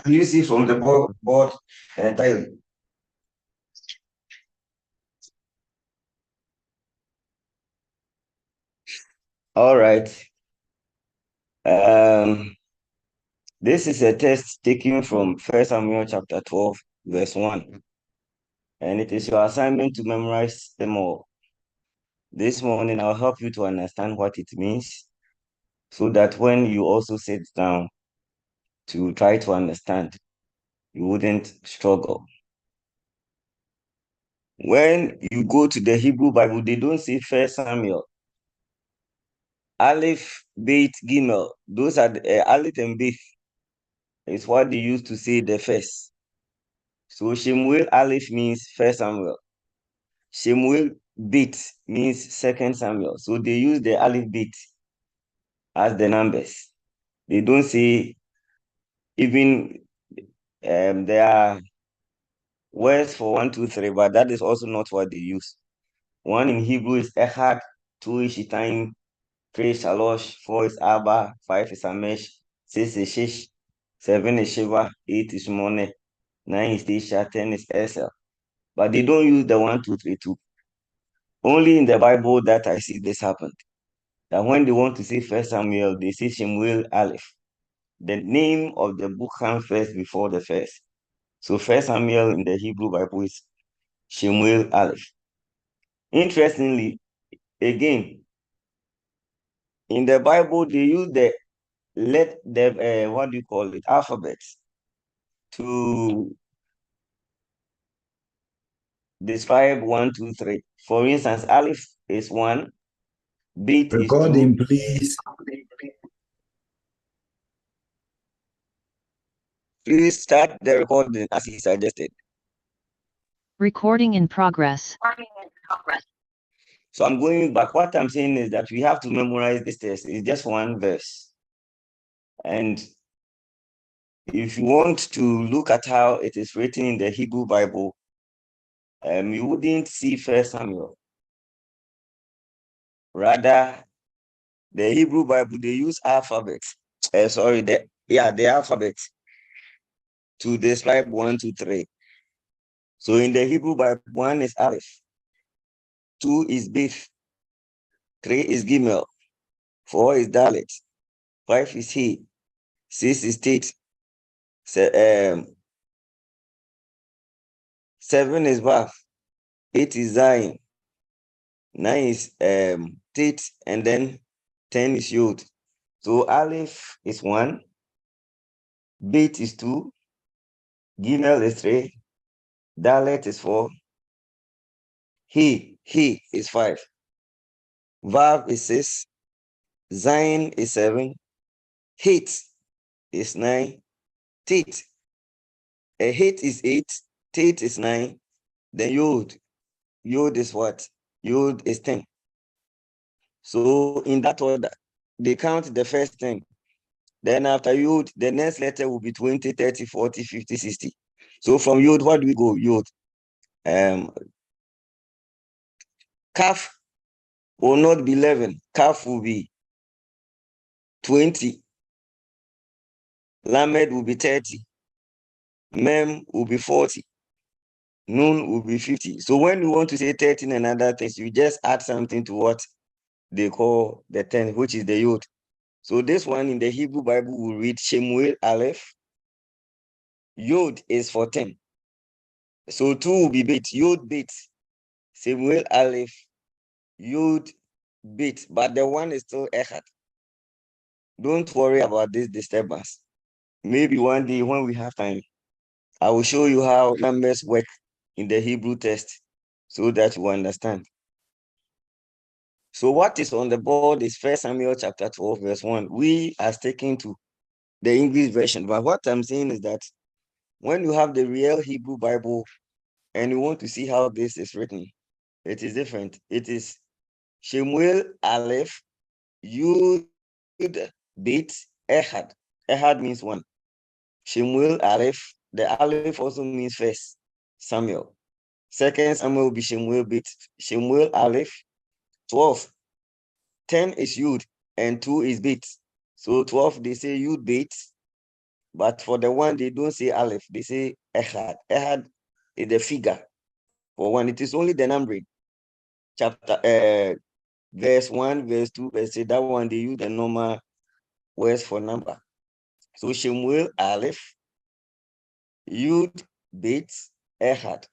Can you see from the board entirely? All right. This is a text taken from 1 Samuel chapter 12, verse 1. And it is your assignment to memorize them all. This morning, I'll help you to understand what it means so that when you also sit down to try to understand, you wouldn't struggle. When you go to the Hebrew Bible, they don't say 1 Samuel. Aleph, Beit, Gimel. Those are the Aleph and Beit is what they used to say the first. So Shemuel Aleph means 1 Samuel. Shemuel Beit means 2 Samuel. So they use the Aleph Beit as the numbers. They don't say even there are words for 1, 2, 3, but that is also not what they use. One in Hebrew is Echad, 2 is Shitain, 3 is Shalosh, 4 is Abba, 5 is Amesh, 6 is Shish, 7 is Shiva, 8 is Mone, 9 is Tisha, 10 is Esel. But they don't use the 1, 2, 3, 2. Only in the Bible that I see this happened. That when they want to say 1 Samuel, they say Shemuel Aleph. The name of the book comes first before the first. So 1 Samuel in the Hebrew Bible is Shemuel Aleph. Interestingly, again, in the Bible, they use the alphabet to describe 1, 2, 3. For instance, Aleph is 1, Beit is 2. Recording, please. Please start the recording as he suggested. Recording in progress. So I'm going back. What I'm saying is that we have to memorize this text. It's just one verse. And if you want to look at how it is written in the Hebrew Bible, you wouldn't see 1 Samuel. Rather, the Hebrew Bible, they use alphabet. The alphabet to describe 1, 2, 3. So in the Hebrew Bible, 1 is Aleph, 2 is Beth, 3 is Gimel, 4 is Dalet, 5 is He, 6 is Tet, 7 is Vav, 8 is Zion, 9 is Tet, and then 10 is Yod. So Aleph is 1, Bet is 2, Gimel is 3, Dalet is 4, He is 5, Vav is 6, Zion is 7, Het is 9, Tet. Het is 8, Tet is 9, then Yod is what? Yod is 10. So in that order, they count the first 10. Then after Yod, the next letter will be 20, 30, 40, 50, 60. So from Yod, what do we go? Yod. Kaf will not be 11. Kaf will be 20. Lamed will be 30. Mem will be 40. Nun will be 50. So when you want to say 13 and other things, you just add something to what they call the 10, which is the Yod. So this one in the Hebrew Bible will read Shemuel Aleph. Yod is for 10. So 2 will be Beit. Yod Beit. Shemuel Aleph. Yod Beit. But the one is still Echad. Don't worry about this disturbance. Maybe one day when we have time, I will show you how numbers work in the Hebrew text so that you understand. So what is on the board is 1 Samuel chapter 12, verse 1. We are sticking to the English version. But what I'm saying is that when you have the real Hebrew Bible and you want to see how this is written, it is different. It is Shemuel Aleph, Yud Beit Echad. Echad means 1. Shemuel Aleph, the Aleph also means first Samuel. 2 Samuel will be Shemuel Beit. Shemuel Aleph, 12. 10 is Yud and 2 is Beit. So 12, they say Yud Beit. But for the one, they don't say Aleph, they say Ehad. Ehad is the figure. For one, it is only the numbering. Verse 1, verse 2, verse 3, that one, they use the normal words for number. So Shemuel, Aleph, Yud, Bet, Ehad.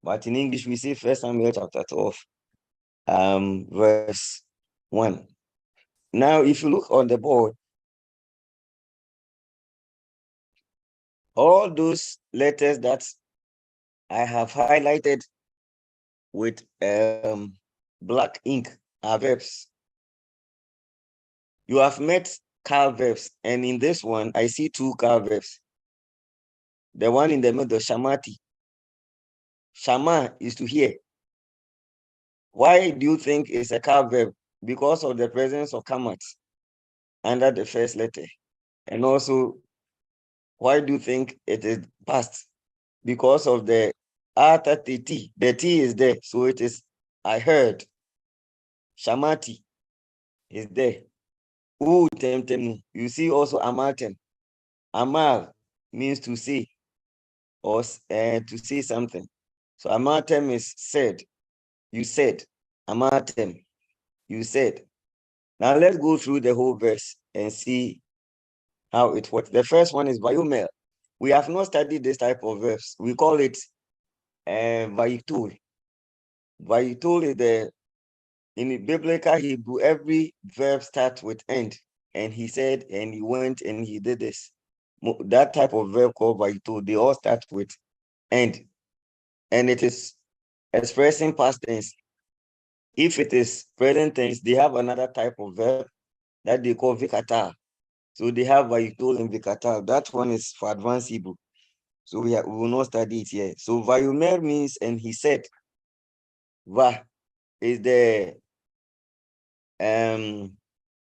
But in English, we say 1 Samuel chapter 12, verse 1. Now, if you look on the board, all those letters that I have highlighted with black ink are verbs. You have met car verbs, and in this one, I see two car verbs. The one in the middle, Shamati. Shama is to hear. Why do you think it's a car verb? Because of the presence of kamat under the first letter. And also, why do you think it is past? Because of the after the T. The T is there, so it is I heard. Shamati is there. You see also Amatem. Amal means to say or to say something. So Amatem is said. You said. Amatem. You said. Now let's go through the whole verse and see how it works. The first one is Vayomel. We have not studied this type of verbs. We call it Vayitul. Vayitul is in the biblical Hebrew, every verb starts with end. And he said, and he went, and he did this. That type of verb called Vayitul, they all start with end. And it is expressing past tense. If it is present tense, they have another type of verb that they call Vikata. So they have Vayitul and Vikata. That one is for advanced Hebrew. So we will not study it here. So Vayomer means, and he said, Va is the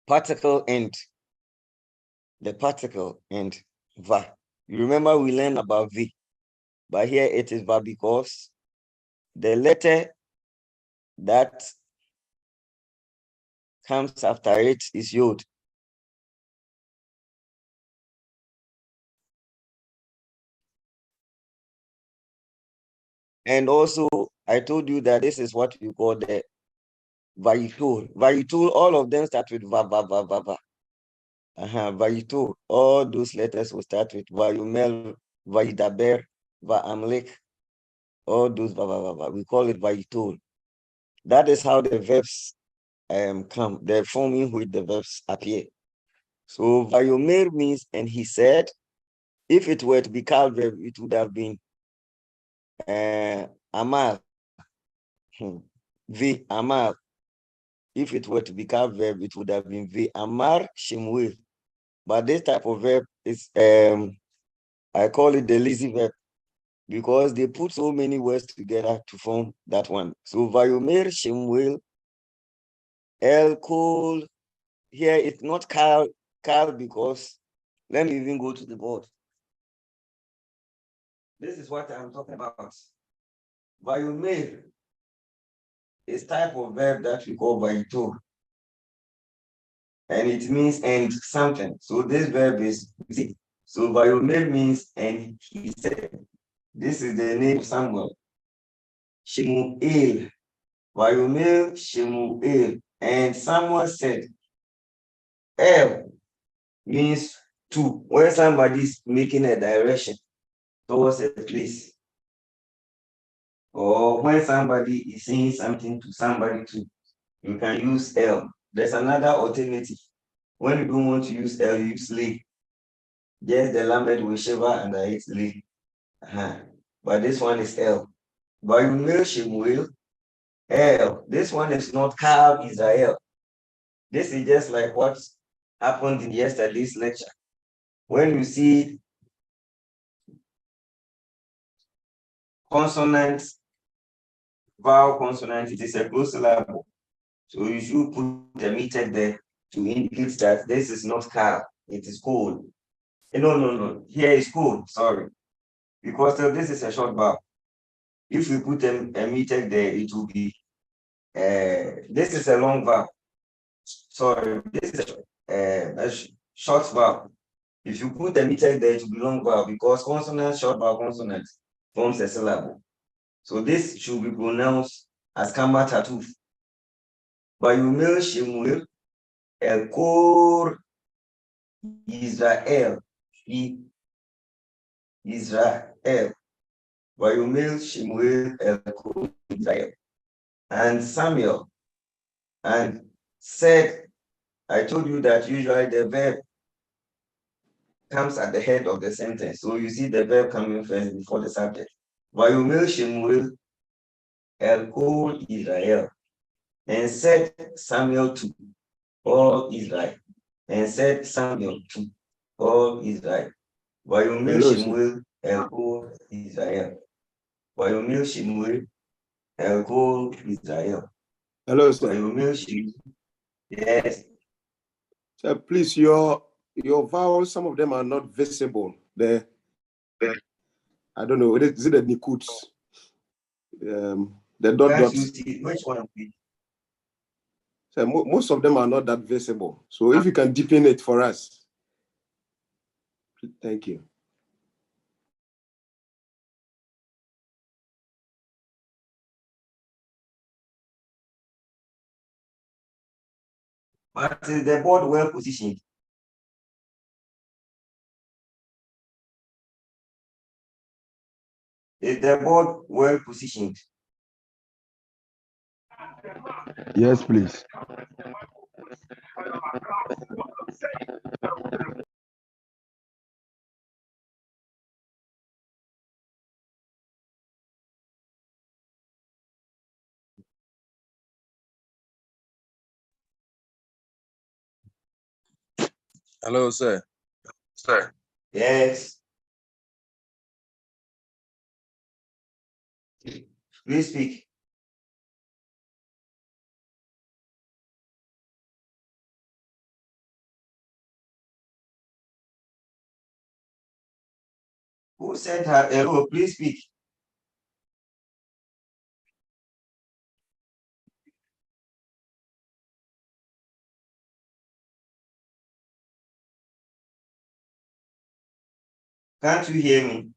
particle end. The particle end, Va. You remember we learned about V, but here it is Va because the letter that comes after it is Yod. And also, I told you that this is what we call the Vayitul. Vayitul, all of them start with Va, Va, Va, Va, Va. Vayitul, all those letters will start with Vayumel, Vayidaber, Va'amlek, all those Va, Va, Va, Va. We call it Vayitul. That is how the verbs come, the form in which the verbs appear. So Vayomer means, and he said, if it were to be called verb, it would have been Amal. V Amar. If it were to be called verb, it would have been V Amar Shemuel. But this type of verb is I call it the lazy verb because they put so many words together to form that one. So Vayomer Shemuel El Kol. Here it's not Carl because let me even go to the board. This is what I'm talking about. Vayomer is type of verb that we call Vayito. And it means and something. So this verb is so Vayomer means and he said. This is the name of Samuel. Shemuel. Vayomer Shemuel. And Samuel said, El means to, when somebody is making a direction towards a place. Or when somebody is saying something to somebody too, you can use L. There's another alternative. When you don't want to use L, you use lay. Just the lamed with Sheva and it's lay. But this one is L. Vayomer Shemuel, El. This one is not Kal Israel. This is just like what happened in yesterday's lecture. When you see consonants, vowel consonant, it is a close syllable. So you should put the meter there to indicate that this is not Kal, it is cold. No. Here is cold, sorry. Because this is a short vowel. If we put a meter there, it will be this is a long vowel. Sorry, this is a short vowel. If you put a meter there, it will be long vowel because consonant, short vowel consonant forms a syllable. So this should be pronounced as Kamba Tatuf. Bayumil Shemuel El Kor Israel. Israel. Bayumil Shemuel El Kor Israel. And Samuel. And said, I told you that usually the verb comes at the head of the sentence. So you see the verb coming first before the subject. Bayumil Shemuel El Kor Israel. And said Samuel to all Israel. And said Samuel to all Israel. Bayomil Shemuel El Kor Israel. Bayomil Shemuel El Kor Israel. Hello, sir. Bayomil Shemuel. Yes. Sir, please, your vowels, some of them are not visible. I don't know. Is it the Nikuts? The dot dots. You see which one? So most of them are not that visible. So if you can deepen it for us. Thank you. But is the board well positioned? Is the board well positioned? Yes, please. Hello, sir. Sir. Yes. Please speak. Who said her? Hello, please speak. Can't you hear me?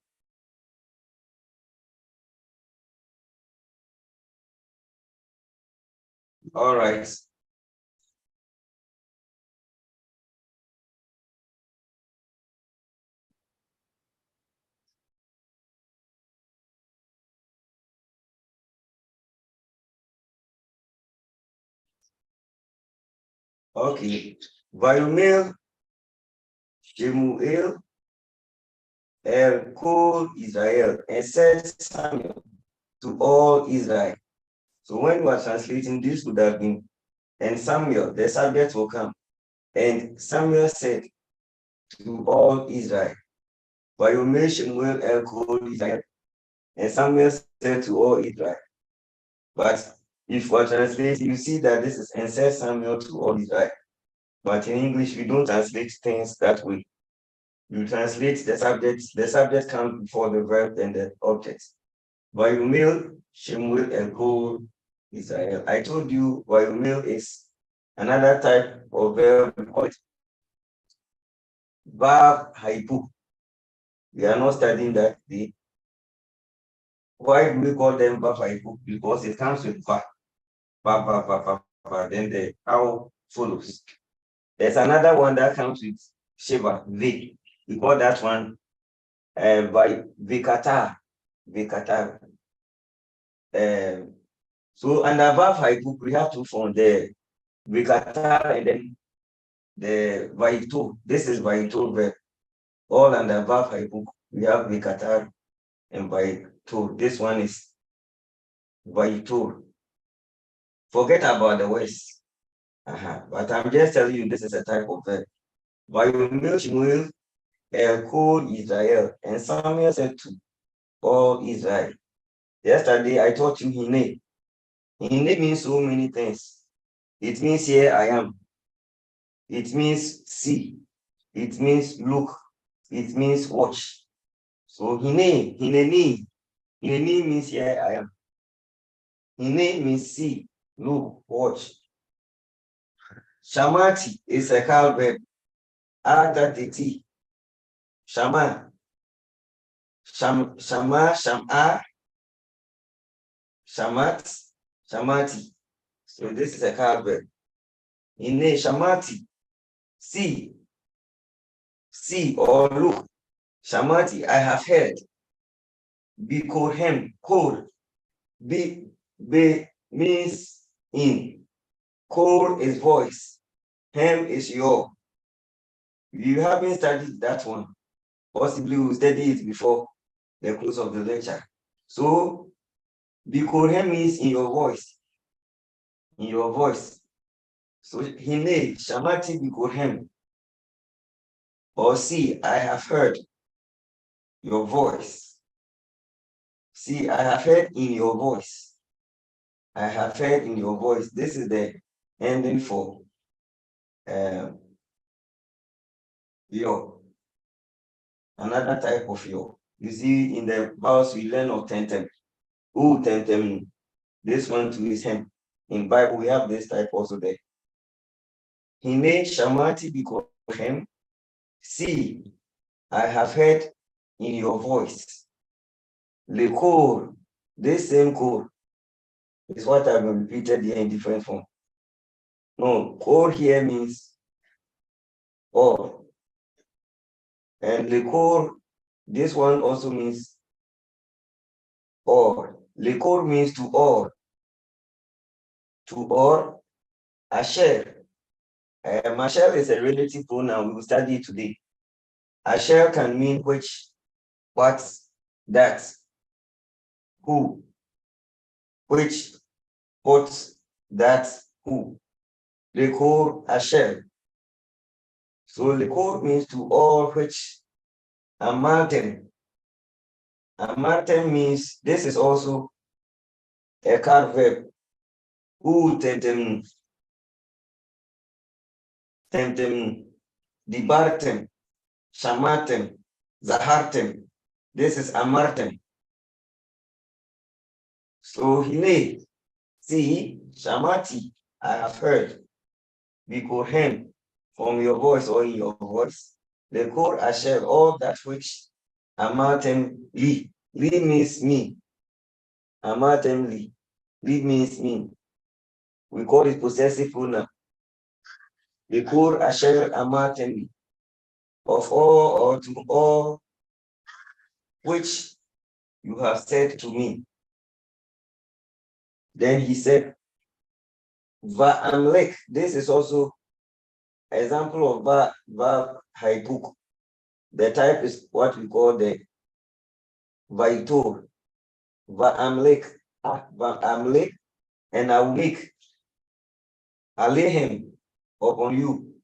All right. Okay. Bayomil Shemuel El Kol Israel and said Samuel to all Israel. So when you are translating, this would have been, and Samuel, the subject will come. And Samuel said to all Israel, Bayomil Shemuel El Kol Israel. And Samuel said to all Israel. But if we are translating, you see that this is and said Samuel to all Israel. But in English, we don't translate things that way. You translate the subject comes before the verb and the object. Bayumil, Shemuel, and Kol, Israel. I told you Bayumil is another type of verb called Vav Haipu. We are not studying that today. Why do we call them Vav Haipu? Because it comes with Va. Va, then the how follows. There's another one that comes with Shiva, V. We call that one by Vikata. So under Vav Haiku, we have two forms, the Vikata and then the Vaito. This is Vaito verb. All under Vav Haiku, we have Vikata and Vaito. This one is Vaito. Forget about the West. But I'm just telling you, this is a type of verb. Bayomil Shemuel El Kol Israel. And Samuel said to all Israel. Yesterday, I taught you Hine. Hine means so many things. It means here I am. It means see. It means look. It means watch. So Hine means here I am. Hine means see, look, watch. Shamati is a call verb. Atatiti Shama. Shama, Shama, Shamat, Shamati. So this is a card verb. Hine, Shamati. See or look. Shamati, I have heard. Bikohem, kol. Be means in. Kol is voice. Hem is your. If you haven't studied that one, possibly we'll study it before the close of the lecture. So, Bikohem means in your voice. In your voice. So, Hine, Shamati Bikohem. Or see, I have heard your voice. See, I have heard in your voice. I have heard in your voice. This is the ending for your. Another type of your. You see, in the house we learn of tentem. Ooh, tentem. This one too is him. In Bible, we have this type also there. Hine Shamati Bikohem. See, I have heard in your voice. The core, this same core, is what I've been repeated here in different form. No, core here means all. And the core, this one also means all. The core means to all. To all, Asher. Asher is a relative pronoun. We will study it today. Asher can mean which, what, that, who, which, what, that, who. Lekor Asher. So lekor means to all which. Amartem. Amartem means, this is also a card verb. Tentem, dibartem, shamatem, zahartem. This is amartem. So hine, see, shamati, I have heard. Bikohem, from your voice or in your voice. Lekor asher, all that which. Amartem li. Li means me. Amartem li. Li means me. We call it possessive pronoun. Lekor asher amartem li. Of all or to all which you have said to me. Then he said, Va'amlek. This is also example of verb haipuk. The type is what we call the vaitor. Va'amlek. Va'amlek, and I will make alehem upon you.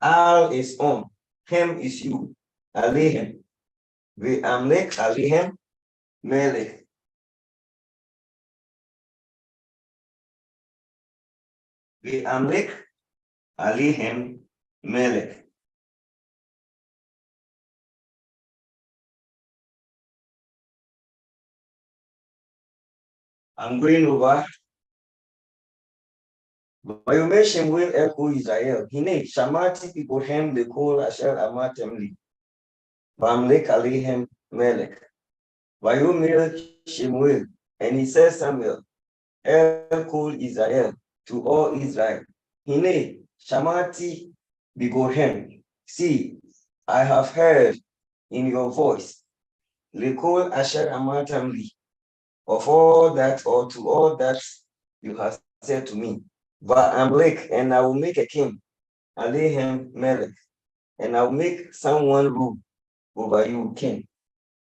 Al is on, hem is you. Alehem. Va'amlek alehem melech. Va'amlek alehem melech. I'm going over. Vayomeshem will echo Israel. Hine, Shamati people hem the call Asher Amatemli. Vamlek Alehem Melech. Vayomel Shemuel. And he says Samuel, El call Israel to all Israel. Hine, Shamati Bigohem. See, I have heard in your voice. Lekol Asher Amatemli. Of all that or to all that you have said to me. Va'amlek, and I will make a king. Alehem Melech, and I will make someone rule over you, king.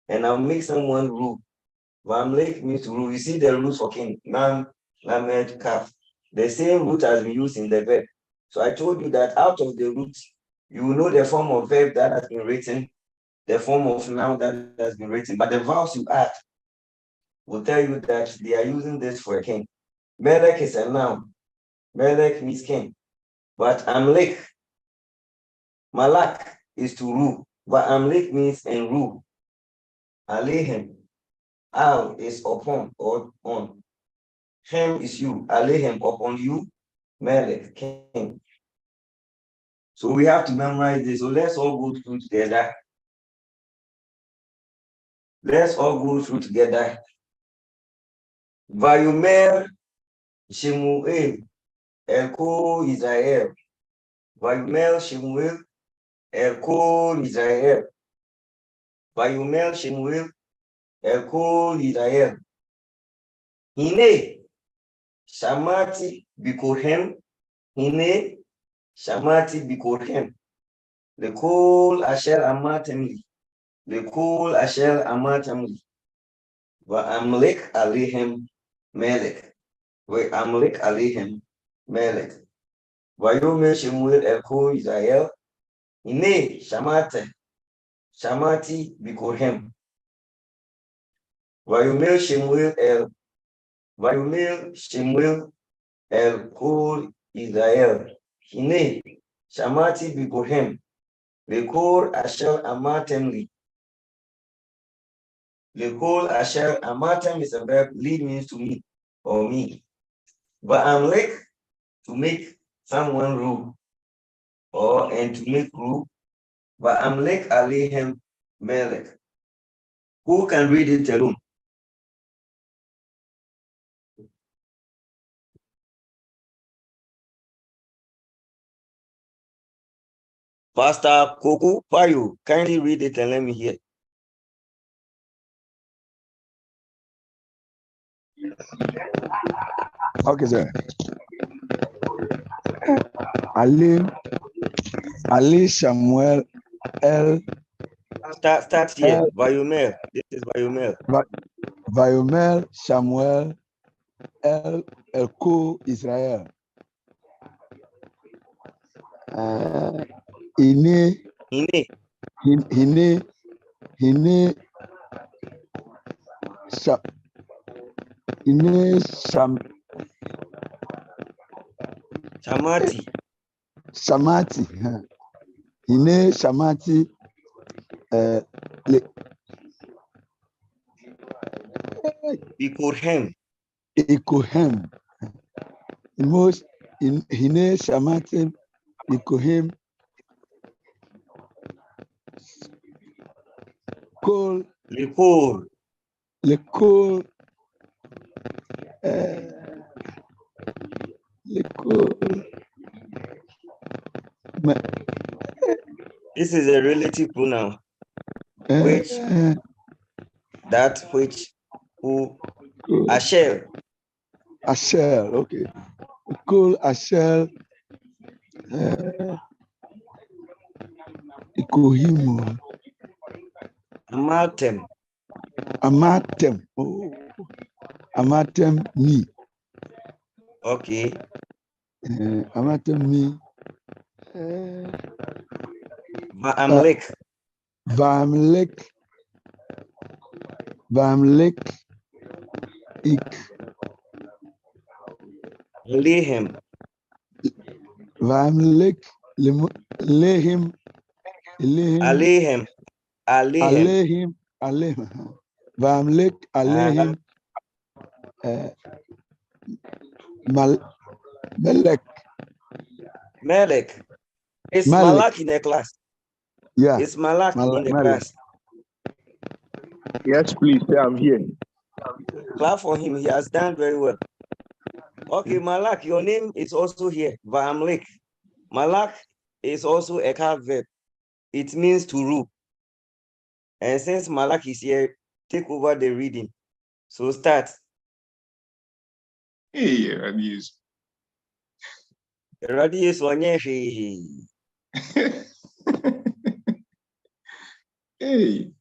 And I'll make someone rule. Va'amlek means to rule. You see the rules for king. Nam, Lamed, Kaf. The same root has been used in the verb. So I told you that out of the root, you will know the form of verb that has been written, the form of noun that has been written. But the vowels you add will tell you that they are using this for a king. Melech is a noun. Melech means king. But Amlek, Malak is to rule. But Amlek means and rule. Alehem, Al is upon or on. Hem is you. Alehem upon you. Melech, king. So we have to memorize this. So let's all go through together. Let's all go through together. Vayomer Shemuel Elko Israel. Vayomer Shemuel Elko Israel. Vayomer Shemuel Elko Israel. Hine Shamati Bikohem. Hine Shamati Bikohem. Lekol Asher Amatemli. Lekol Asher Amatemli. Va'amlek Alehem Melech. Va'amlek Alehem Melech. Vayomer Shemuel Elko Israel. Hine Shamati Bikohem. Vayomer Shemuel Elko Israel. Hine Shamati Bikohem. Lekol Asher Amatemli. Lekol Asher Amatem is a verb. Lead means to me or me. But I'm like to make someone rule and to make rule. But I'm like Alehem Melech. Who can read it alone? Pastor Koku Payu, kindly read it and let me hear. Okay, sir. Ali Samuel El. Start here. Vayomer. This is Vayomer. Vayomer Samuel El Elko Israel. Hine Shamati. Hine Shamati. Bikohem. Hine Shamati Bikohem. Lekol. This is a relative pronoun. Which who Asher. Okay. Lekol Asher Ikohimu. Amatem. Amatem me. Okay. Amatem me. Va'amlek. Va'amlek ik. Alehem. Va'amlek lehim. Alehem. Va'amlek alehem. Melech. Is Malak in the class? Yeah. Is Malak in the class? Yes, please. I'm here. Clap for him. He has done very well. Okay, Malak, your name is also here. Va'amlek. Malak is also a verb. It means to rule. And since Malak is here, take over the reading. So start. Hey, Radius. Radius Wanyeshi. Hey.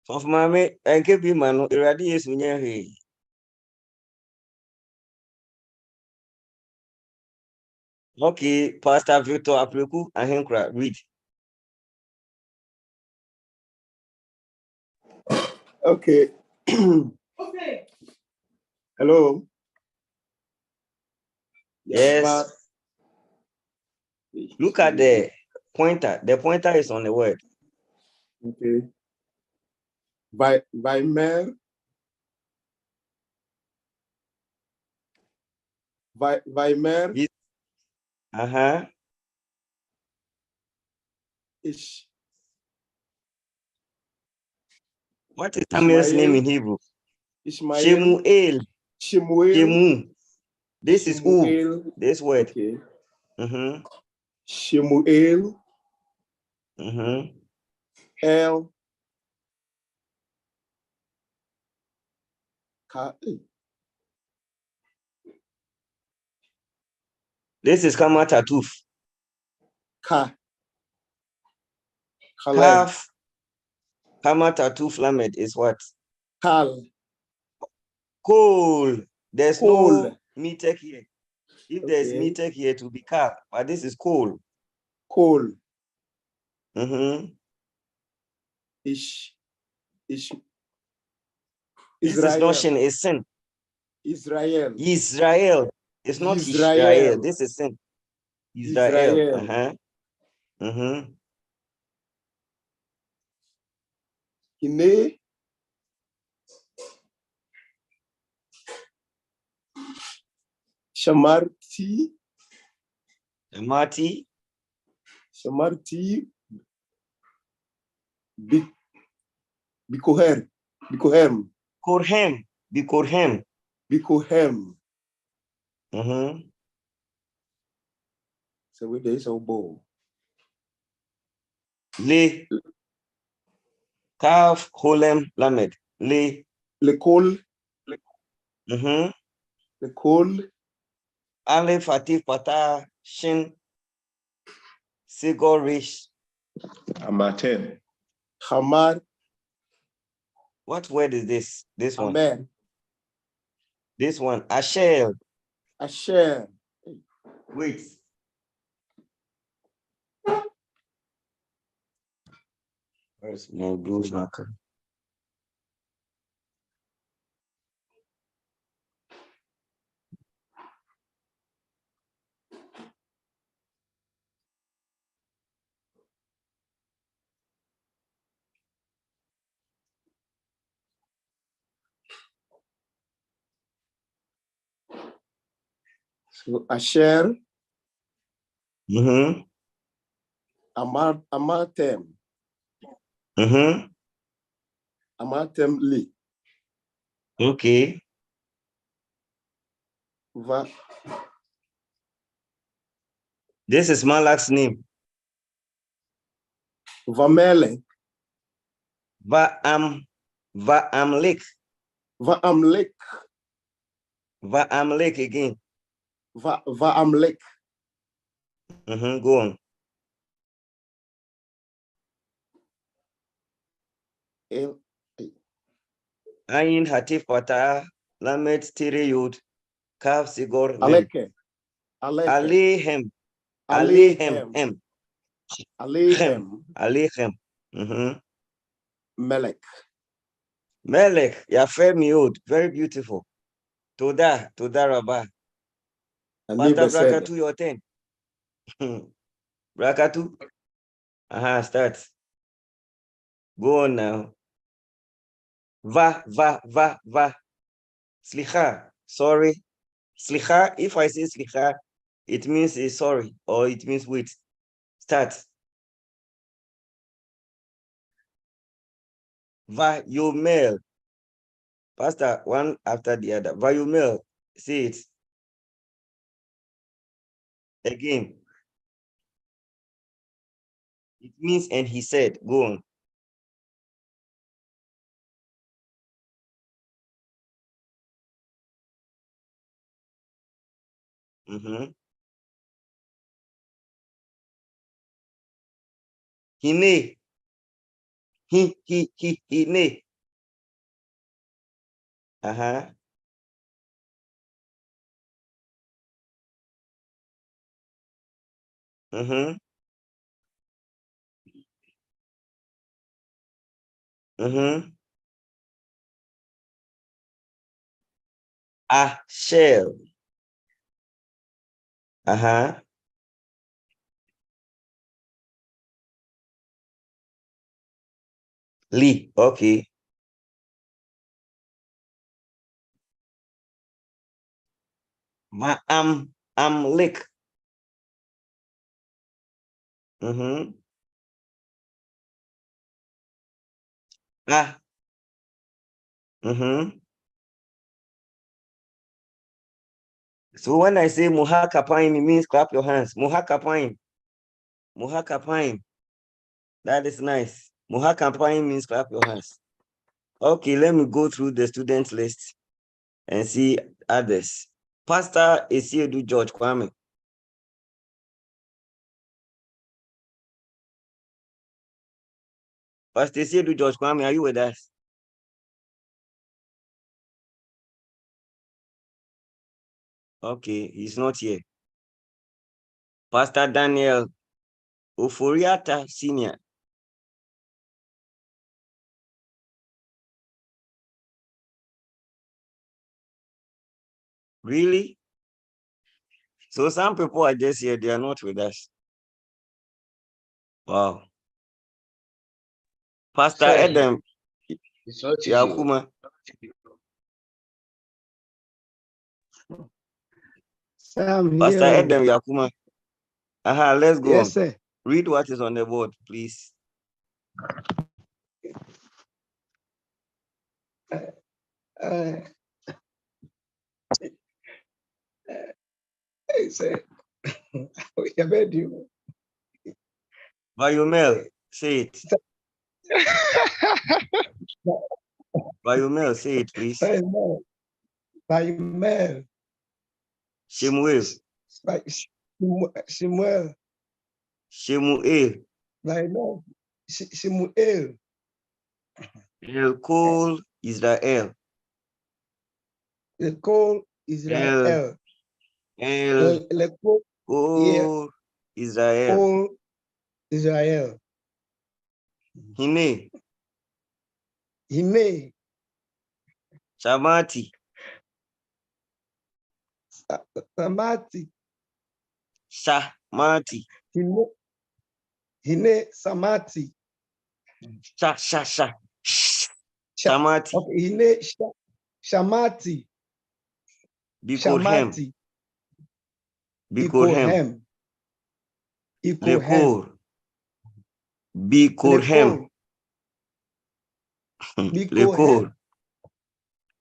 Of Mame, and keep him, man. Radius Wanyeshi. Okay, Pastor Victor Apreku and Henkra, read. Okay. Okay. Hello. Yes. Look at the pointer. The pointer is on the word. Okay. Vayomer. Ish. What is Samuel's name in Hebrew? Ishmael. Shemuel. Shemuel. Shemu. This is who? This word. Okay. Shemuel. El. This is Kamatatuf. Kaf. Kamatatuf Lamed is what? Kal. Kol. There's Kol. no metek here. If there's metek here, to be kal, but this is kol. Kol. This Israel. is not shin, it's sin. Israel. Israel. It's not Israel. This is sin. Israel. Hine. Shamarti. Bikohem. So where there is a bow. Le. Kaf Holem Lamed. Le. Lekol. Lekol. Aleph Atif Patah Shin Sigorish. Amatem. Hamar. What word is this? This one. Amen. This one. Asher. Wait. Where's my blue marker? So Asher. Amatem. Amatem Li. Okay. This is Malak's name. Vamelek. Va'amlek. Va'amlek again. Va'amlek. Go on. Ayin Hatif Patah Lamed Tire Yud Kaf Sigor Lem. Alehem. Melek. Yafe Miud. Very beautiful. Toda Rabba. Pastor Brakatu, your turn. Brakatu. Start. Go on now. Va. Slicha. Sorry. Slicha. If I say slicha, it means sorry, or it means wait. Start. Vayomel. Pastor, one after the other. Vayomel. Say it. Again. It means, and he said, go on. Hine. Hine. Asher. Li. Okay. Amlek. Ah. So when I say muhakapain, it means clap your hands. Muhakapain. Muhakapain. That is nice. Muhakapain means clap your hands. Okay, let me go through the student list and see others. Pastor Esiedu George Kwame. Pastor Esiedu George Kwame, are you with us? Okay, he's not here. Pastor Daniel Oforiata Senior. Really? So some people are just here, they are not with us. Wow. Pastor Adam Yakuma. Pastor Adam Yakuma. Let's go. Yes, sir. Read what is on the board, please. Bayomel, say it. Bayomel, say it, please. Bayomel. Shemuel. Shemuel. Shemuel. Bayomel. Shemuel. Elkol Israel. Elkol Israel. Elkol Israel. Israel. Hine. Hine. Shamati. Samati. Shamati. Hine Samati. Shamati. Okay, Hine Shamati. Bikorhem. Bikorhem. Lekor. Bikorhem. Lekor.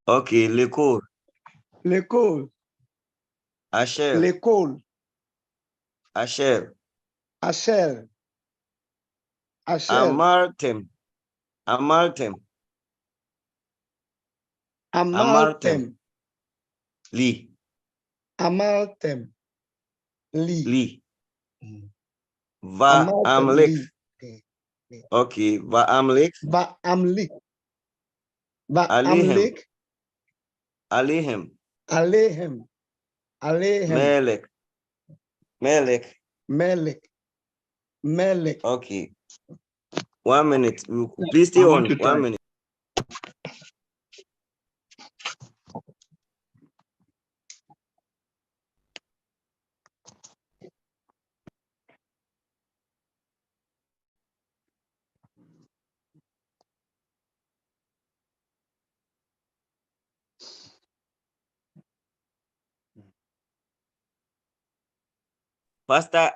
Okay, Lekor. Lekol. Asher. Lekol. Asher. Asher. Asher. Amartem. Amartem. Amaltem. Li. Amaltem. Li. Li. Va-amlek. Okay, Va-amlek. Va-amlik. Alehem. Va-amlik. Alehem. Alehem. Alehem. Melek. Melek. Melek. Melek. Okay. 1 minute. Please stay on. 1 minute. Pastor,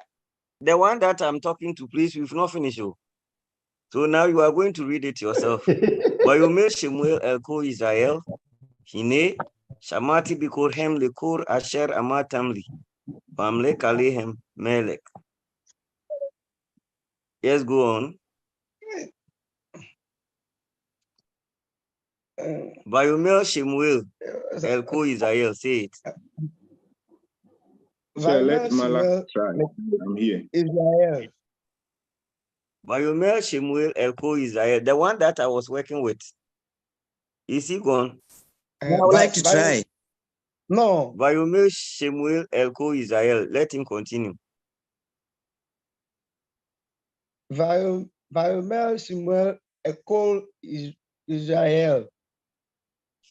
the one that I'm talking to, please, we've not finished. So now you are going to read it yourself. Bayomel Shemuel Elko Israel, Hine, Shamati Bikorhem Lekor Asher Amatamli, Pamlek Alehem Melek. Yes, go on. Bayomel Shemuel Elko Israel, say it. Sir, let Malak try. I'm here. Israel. Bayomel Shemuel Elko Israel, the one that I was working with. Is he gone? I would like to try. No. Bayomel Shemuel Elko Israel. Let him continue. Bayomel Shemuel Elko Israel.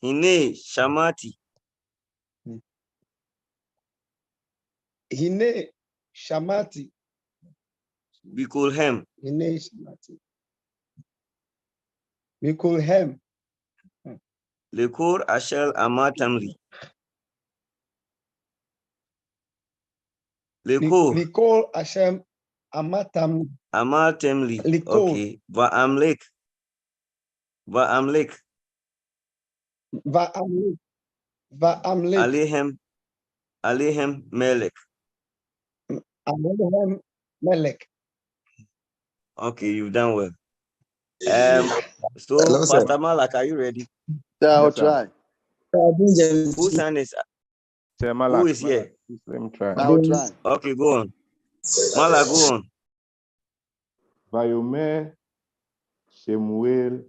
Hine Shamati. Hine Shamati. Bikorhem. Hine Shamati. Bikorhem. Lekor Asher Amatamli. Lekor. Lekor Asher Amatam. Amatemli. Liko. Okay. Va'amlek. Va'amlek. Va'amlek. Va'amlek. Alehem. Alehem Melek. Alehem Melek. Okay, you've done well. So Hello, sir. Pastor Malak, are you ready? I'll Yes, sir. try. Whose son is Malak, who is here? let me try. I'll try. Okay, go on. Malak, go on. Vayome Shemuel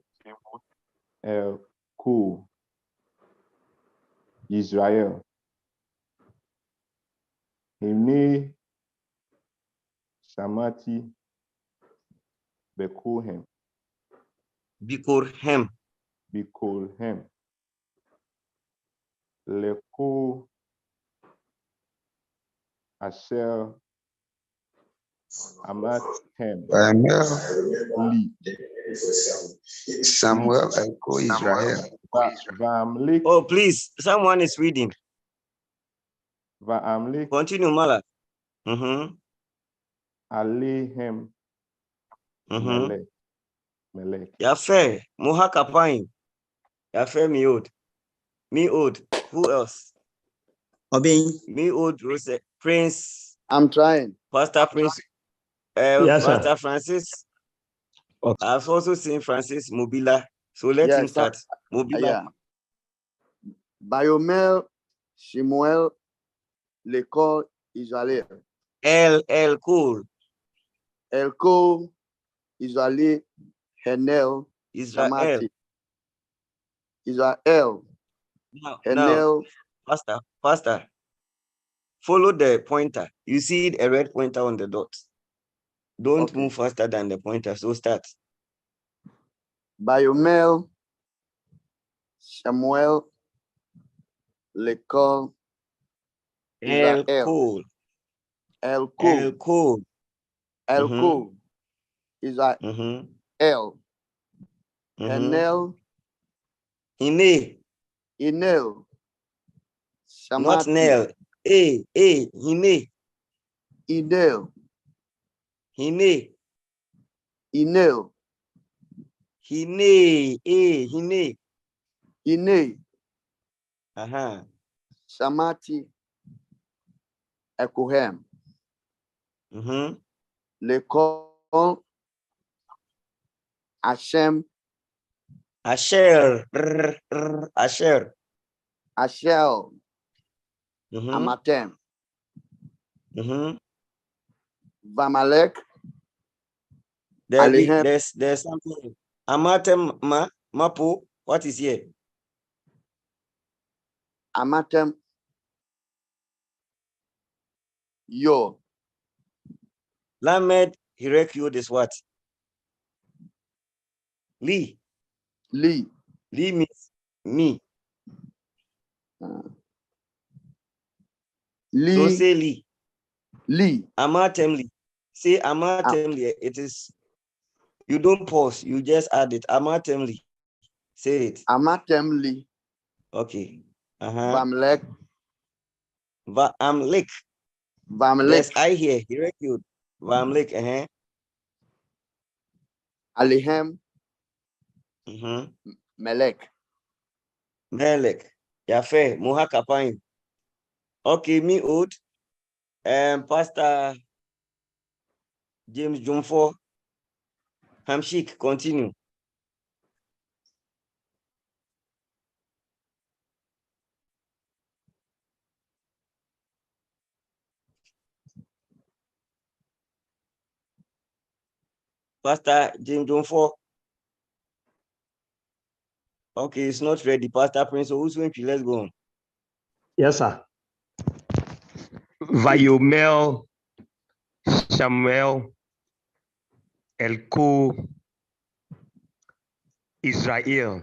El Ku Israel. Hine Shamati Bekohem. Bikorhem. Bikolhem. Leko Asher Amathem. Samuel Elko Israel. Va'amlik. Oh, please, someone is reading. Va'amlik Continue, Malak. Mm-hmm. Alehem Mm-hmm. Melek. Yafe. Muhakapain. Yafe Miod. Miod. Who else? Obin. Miod Rose. Prince. I'm trying. Pastor Prince. Yes, sir. Pastor Francis. Okay. I've also seen Francis Mobila. So let him start. Mobila. Yeah. Bayomel Shemuel Lekol Israel. El Cool. Elko Israeli Henel Israel. Shamati. Israel Now, Henel. Pastor. Follow the pointer. You see a red pointer on the dot. Don't move faster than the pointer. So start. Bayomel Samuel Lekol El Israel. Cool. Elko Israel Mm-hmm. Henel Hine. Inel Not Shamati. nail. Hine. Inel Hine. Inel Hine. Hine. Ine Uh-huh. Shamati Ekohem Mm-hmm. Lekol Hashem Asher. Asher. Ashel Mm-hmm. Amatem Mm-hmm. Vamalek There's Alehem something. Amatem Mapo. What is here? Amatem Yo Lamed Hirekiod is what? Lee. Lee Lee means me. So say Lee. Lee Amatemli. Say Amatemli. It is, you don't pause, you just add it. Amatemli. Say it. Amatem Lee Okay. Vamalek Va'amlik. There's I here. Hirekiod. Va'amlik. Alehem Melek. Melek. Yafe. Muhakapain. Okay, me old. Pastor James Jumfo. Hamshik, continue. Pastor James Jumfo. Okay, it's not ready. Pastor Prince, so who's going to? Let's go on. Yes, sir. Vayomel Samuel Elko Israel.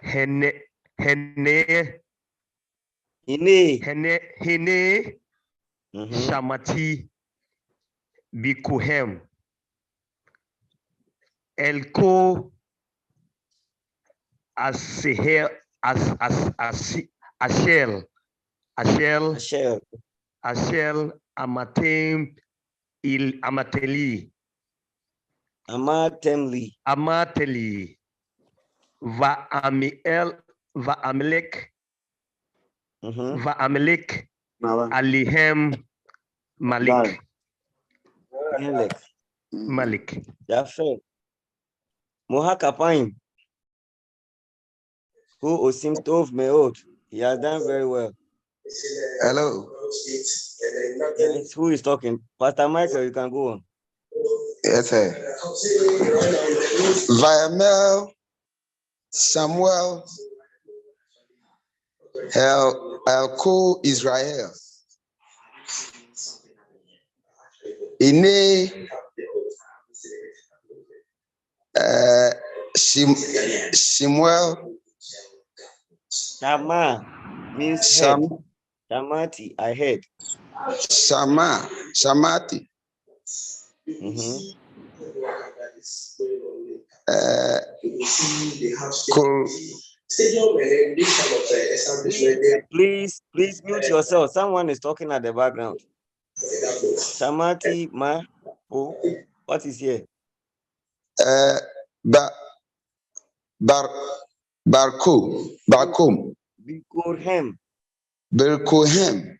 Hine Shamati Bikuhem. Elko Ashel Amatem il amateli. Amatemli. Amateli. Va amiel. Va amelek. Va amelek. Alihem Malik. Melek. Malik. Jaffe. Mohakapain. Who Osim Tov Meod. He has done very well. Hello. Yes, who is talking? Pastor Michael, you can go on. Yes, sir. Viamel, Samuel, Elko Israel. Ine, Shimuel, Shama means Sham, head. Shamati, I heard. Shamati, Please mute yourself. Someone is talking at the background. Shamati, Ma, oh, what is here? Barkum, Bikurhem. Berkohem,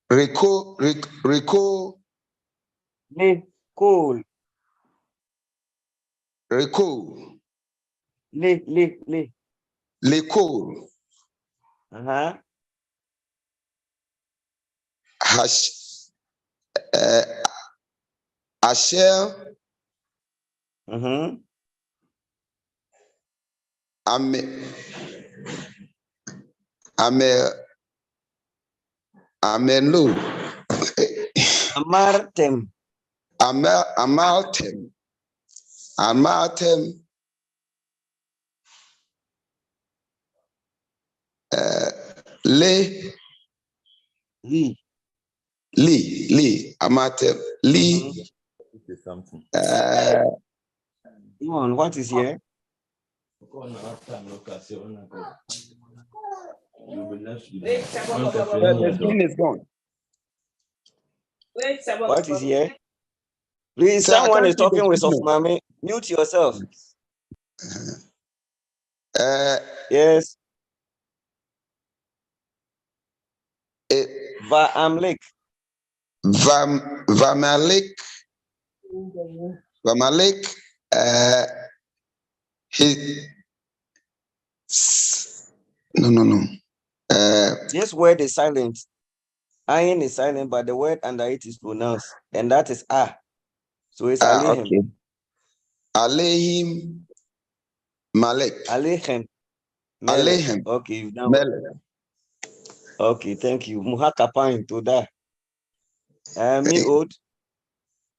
Rico, Le, cool. Rico, Le. Lecol, Asher, Amelu, Amartem. Amaltem, Lee, Amatem, Lee. Come on, what is here? The screen is gone. What is here? Please, Sir, I someone can't is see the talking with screen. Soft Mami. Mute yourself. Uh, Yes. Va'amlik. Vamalik, no. This word is silent. Ayin is silent, but the word under it is pronounced, and that is ah. So it's Alehem. Okay. Alehim Malek. Alehem. Alehem. Okay, you've done well. Okay, thank you. Muhakapain to that. Me old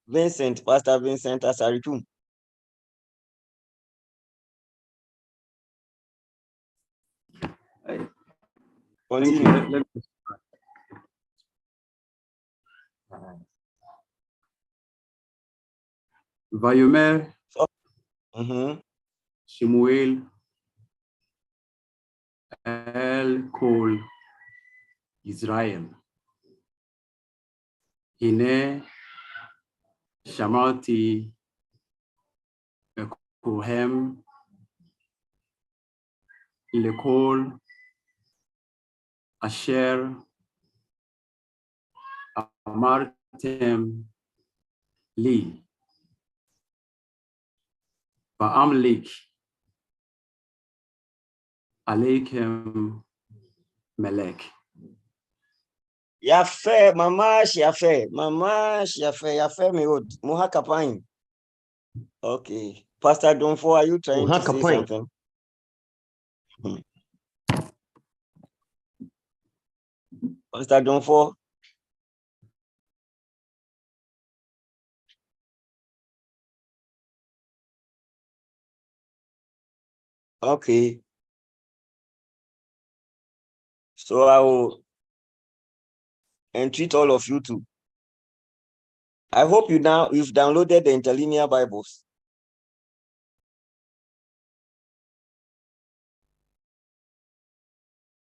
Vincent, Pastor Vincent Asaritum. Continue. Vayomer, Shemuel, El Kol, Israel. Hine, Shamati, Kohem, Lekol, Asher, Amartem, Li, Ba'amlik, Aleikem, Melek. Yafe, mamash, yafe, me old Muhakapain. Okay. Pastor Donfo, are you trying to say something? Pastor Donfo? Okay. So I will entreat all of you to. I hope you've downloaded the interlinear Bibles.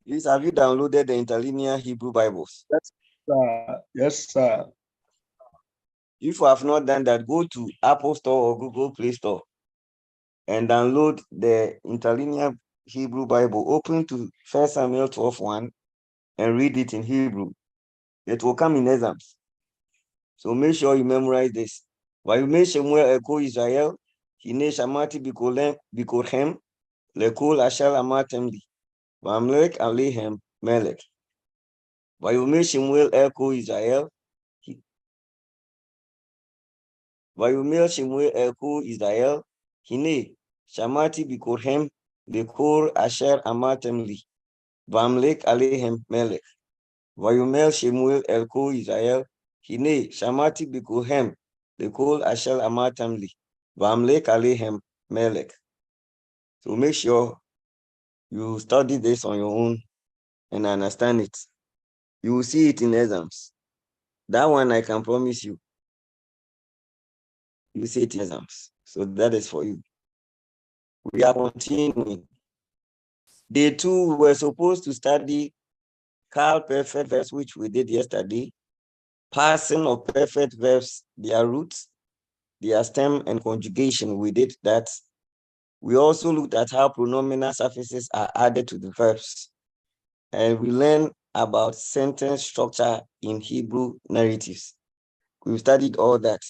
Please, have you downloaded the interlinear Hebrew Bibles? Yes, sir. Yes, sir. If you have not done that, go to Apple Store or Google Play Store and download the interlinear Hebrew Bible. Open to 1 Samuel 12:1 and read it in Hebrew. It will come in exams. So make sure you memorize this. Vayume Shemuel Eko Israel, Hine Shamati Bikolhem, Lekol Ashal Amatemli, Vamlek Alehem Melech. Vayume Shemuel Eko Israel, Vayume Shemuel Eko Israel, Hine Shamati Bikolhem, Lekol Ashal Amatemli, Vamlek Alehem Melech. Vayume Shemuel Eko Israel, Hine Shamati Bikolhem, Lekol Ashal Amatemli, Vamlek Alehem Melech. So make sure you study this on your own and understand it. You will see it in exams. That one I can promise you. You see it in exams. So that is for you. We are continuing. Day 2, we were supposed to study Carl perfect verbs, which we did yesterday. Passing of perfect verbs, their roots, their stem and conjugation. We did that. We also looked at how pronominal suffixes are added to the verbs. And we learned about sentence structure in Hebrew narratives. We've studied all that.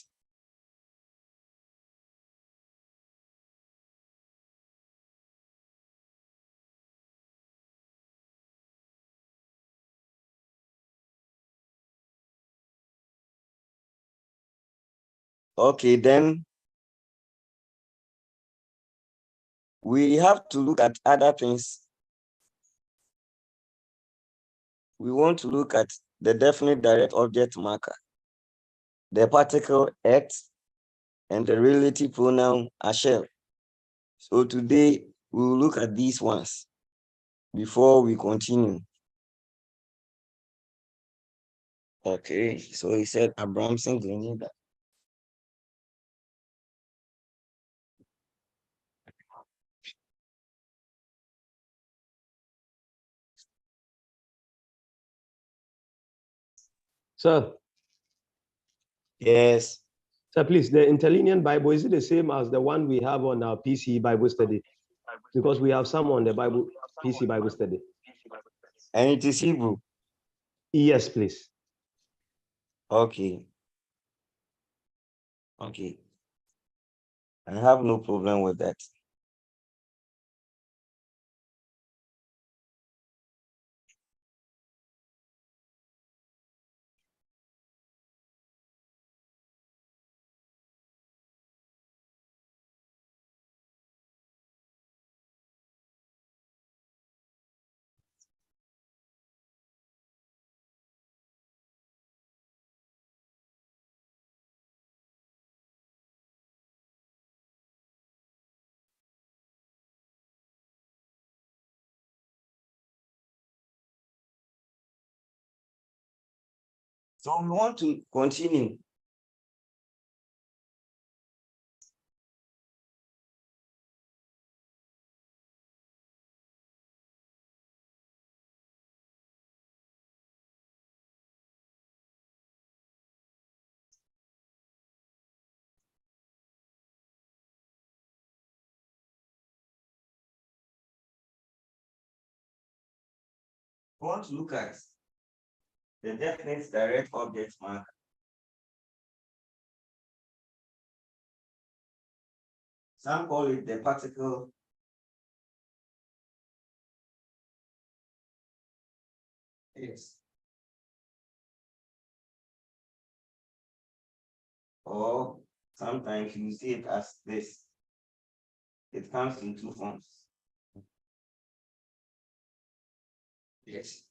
Okay, then we have to look at other things. We want to look at the definite direct object marker, the particle X, and the relative pronoun Ashel. So today we will look at these ones before we continue. Okay, so he said Abramson Grenada. Sir. Yes. Sir, please, the interlinear Bible, is it the same as the one we have on our PC Bible study? Because we have some on the Bible PC Bible study. And it is Hebrew? Yes, please. Okay. Okay. I have no problem with that. So we want to continue. We want to look at the definite direct object marker. Some call it the particle X. Or sometimes you see it as this. It comes in two forms. Yes.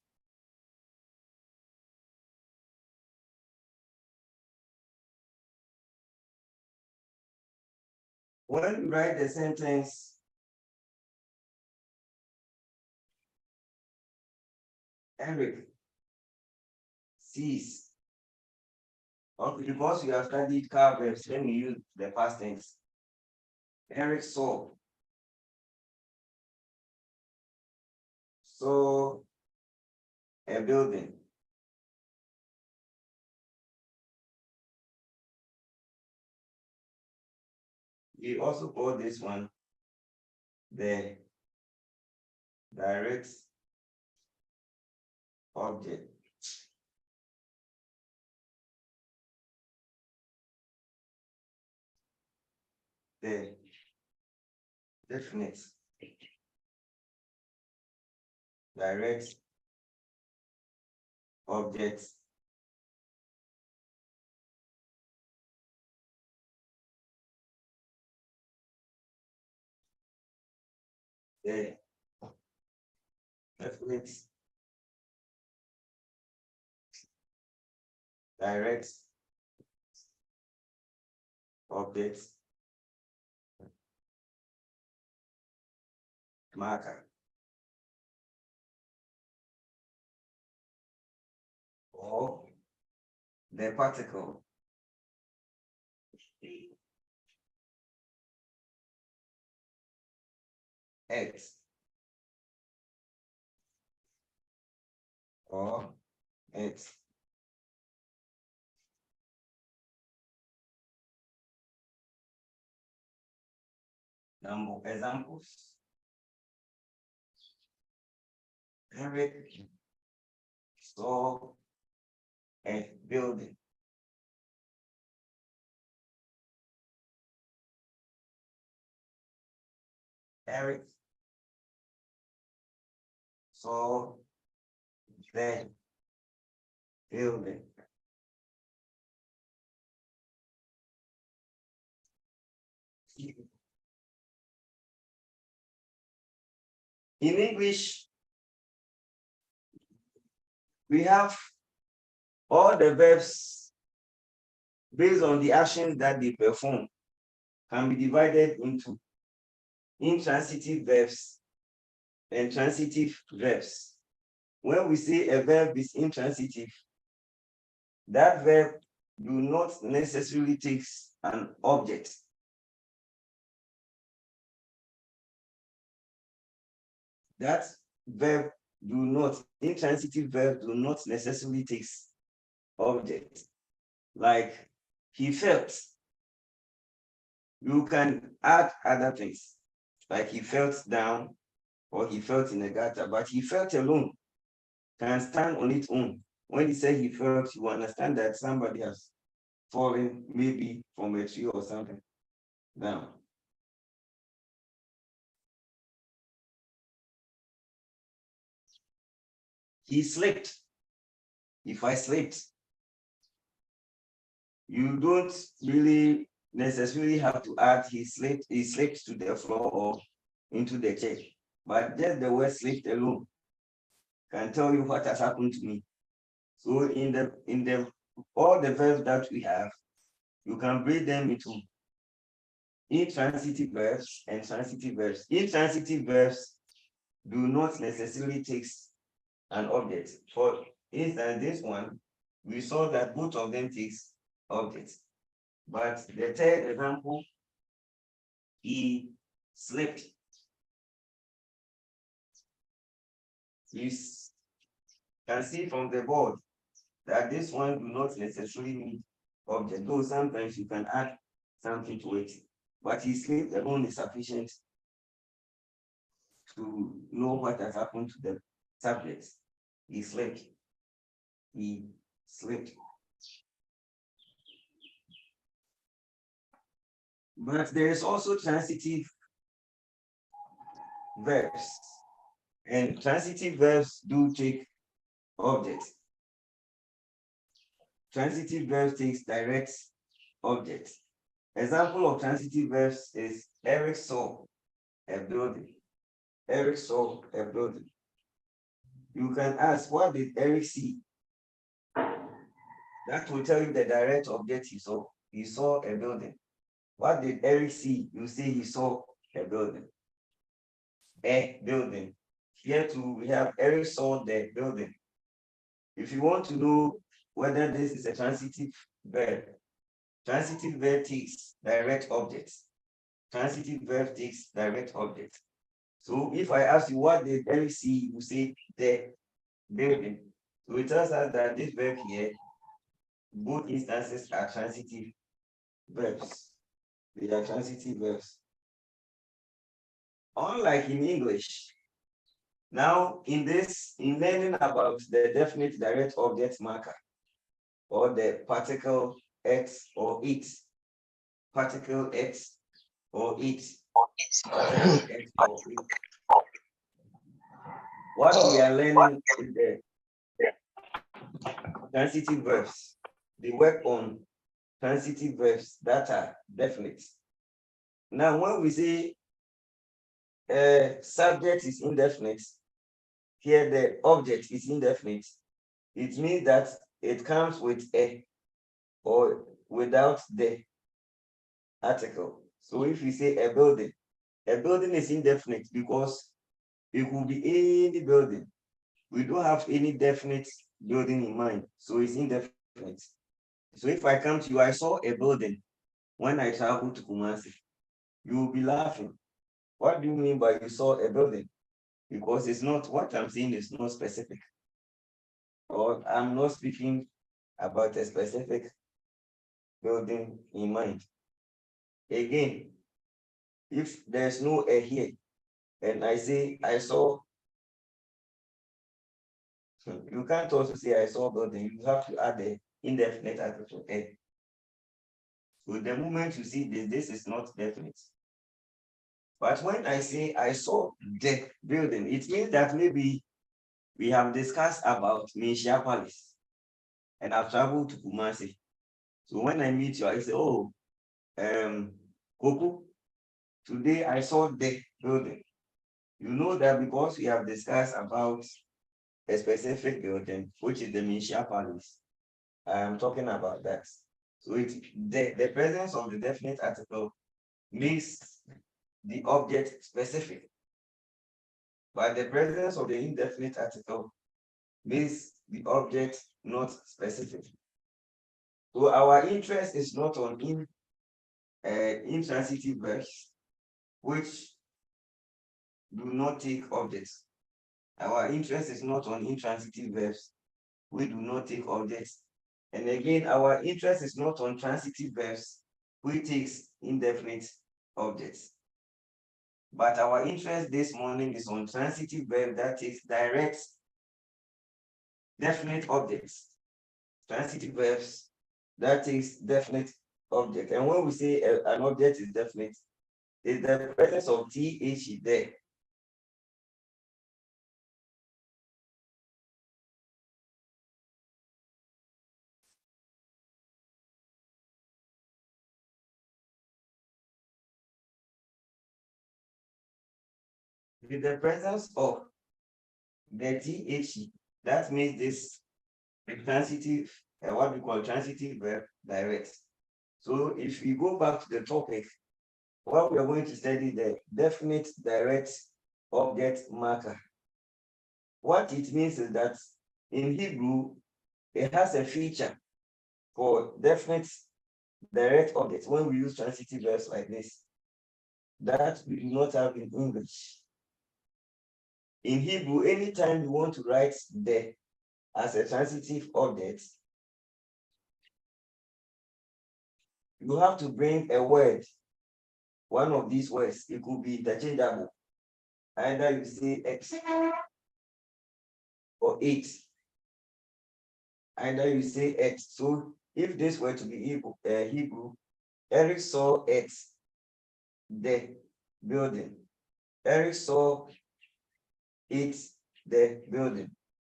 When you write the sentence, Eric sees. Okay, because you have studied car verbs, let me use the past tense. Eric saw. So a building. We also call this one the direct object. The definite direct object the definite direct object marker or the particle X or X. Number examples. Eric saw a building. Eric saw the building. In English, we have all the verbs based on the actions that they perform can be divided into intransitive verbs and transitive verbs. When we say a verb is intransitive, that verb do not necessarily take an object. That verb do not, intransitive verb do not necessarily take object. Like he felt. You can add other things. Like he felt down or he felt in a gutter, but he felt alone, can stand on its own. When he said he felt, you understand that somebody has fallen, maybe from a tree or something, down. He slept. If I slept, you don't really necessarily have to add he slept to the floor or into the chair. But just the word slept alone can tell you what has happened to me. So in the all the verbs that we have, you can break them into intransitive verbs and transitive verbs. Intransitive verbs do not necessarily take an object. For instance, this one, we saw that both of them takes objects. But the third example, he slept. You can see from the board that this one do not necessarily need object, though sometimes you can add something to it. But he slept alone is sufficient to know what has happened to the subject. He slept. He slept. But there is also transitive verbs. And transitive verbs do take objects. Transitive verbs takes direct objects. Example of transitive verbs is Eric saw a building. Eric saw a building. You can ask, what did Eric see? That will tell you the direct object he saw. He saw a building. What did Eric see? You say he saw a building. A building. Here too, we have Eric saw the building. If you want to know whether this is a transitive verb takes direct objects. Transitive verb takes direct objects. So if I ask you, what did Eric see? You say the building. So it tells us that this verb here, both instances are transitive verbs. They are transitive verbs. Unlike in English, now in learning about the definite direct object marker, or the particle X or it, particle X or it, particle X or it. What we are learning is the transitive verbs. They work on transitive verbs that are definite. Now, when we say subject is indefinite, here the object is indefinite, it means that it comes with a or without the article. So if we say a building is indefinite because it could be any building. We don't have any definite building in mind, so it's indefinite. So if I come to you, I saw a building when I traveled to Kumasi, you will be laughing. What do you mean by you saw a building? Because it's not, what I'm saying is not specific. Or I'm not speaking about a specific building in mind. Again, if there's no a here, and I say I saw, you can't also say I saw building. You have to add the indefinite article a. So the moment you see this is not definite. But when I say I saw the building, it means that maybe we have discussed about Minshia Palace and I've traveled to Kumasi. So when I meet you, I say, oh, Koku, today I saw the building. You know that because we have discussed about a specific building, which is the Minshia Palace, I am talking about that. So it's the presence of the definite article makes the object specific. But the presence of the indefinite article makes the object not specific. So our interest is not on intransitive verbs, which do not take objects. Our interest is not on intransitive verbs, which do not take objects. And again, our interest is not on transitive verbs, which takes indefinite objects. But our interest this morning is on transitive verb that takes direct definite objects. Transitive verbs that takes definite object. And when we say an object is definite, it's the presence of TH there. With the presence of the TH, that makes this transitive, what we call transitive verb direct. So if we go back to the topic, what we are going to study the definite direct object marker. What it means is that in Hebrew, it has a feature for definite direct objects when we use transitive verbs like this that we do not have in English. In Hebrew, anytime you want to write the as a transitive object, you have to bring a word, one of these words. It could be interchangeable. Either you say X or 8. Either you say X. So if this were to be Hebrew, Eric saw X, the building. Eric saw it, the building.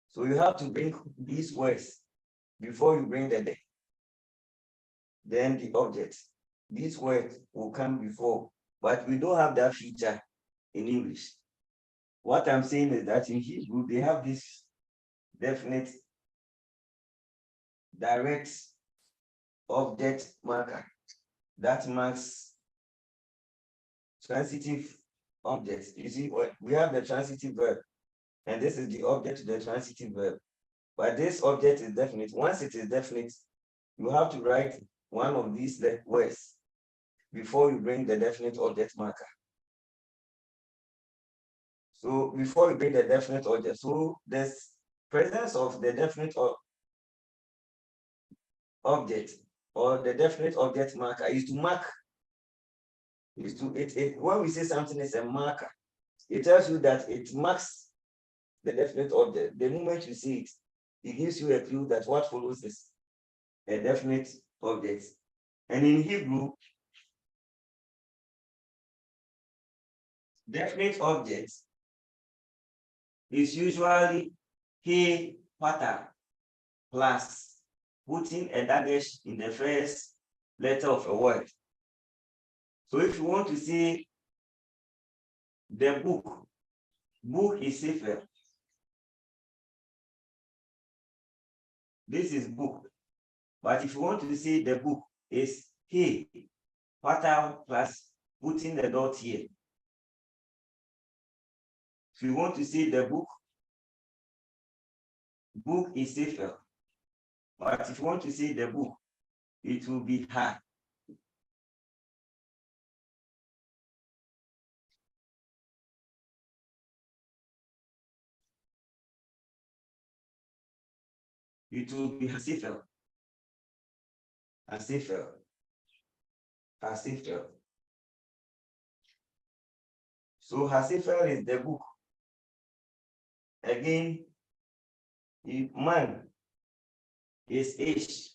So you have to bring these words before you bring the then the object. These words will come before, but we don't have that feature in English. What I'm saying is that in Hebrew, they have this definite direct object marker that marks transitive objects. You see, we have the transitive verb, and this is the object to the transitive verb. But this object is definite. Once it is definite, you have to write one of these words before you bring the definite object marker. So before you bring the definite object, so there's presence of the definite object or the definite object marker is to mark. When we say something is a marker, it tells you that it marks the definite object. The moment you see it, it gives you a clue that what follows is a definite object. And in Hebrew, definite object is usually he, pata, plus putting a dash in the first letter of a word. So if you want to say the book is Sefer. This is book. But if you want to say the book is he, pata plus putting the dot here. If you want to say the book is Sefer. But if you want to say the book, it will be her. It will be Hasifel. Hasifel. Hasifel. So Hasifel is the book. Again, if man is Ish.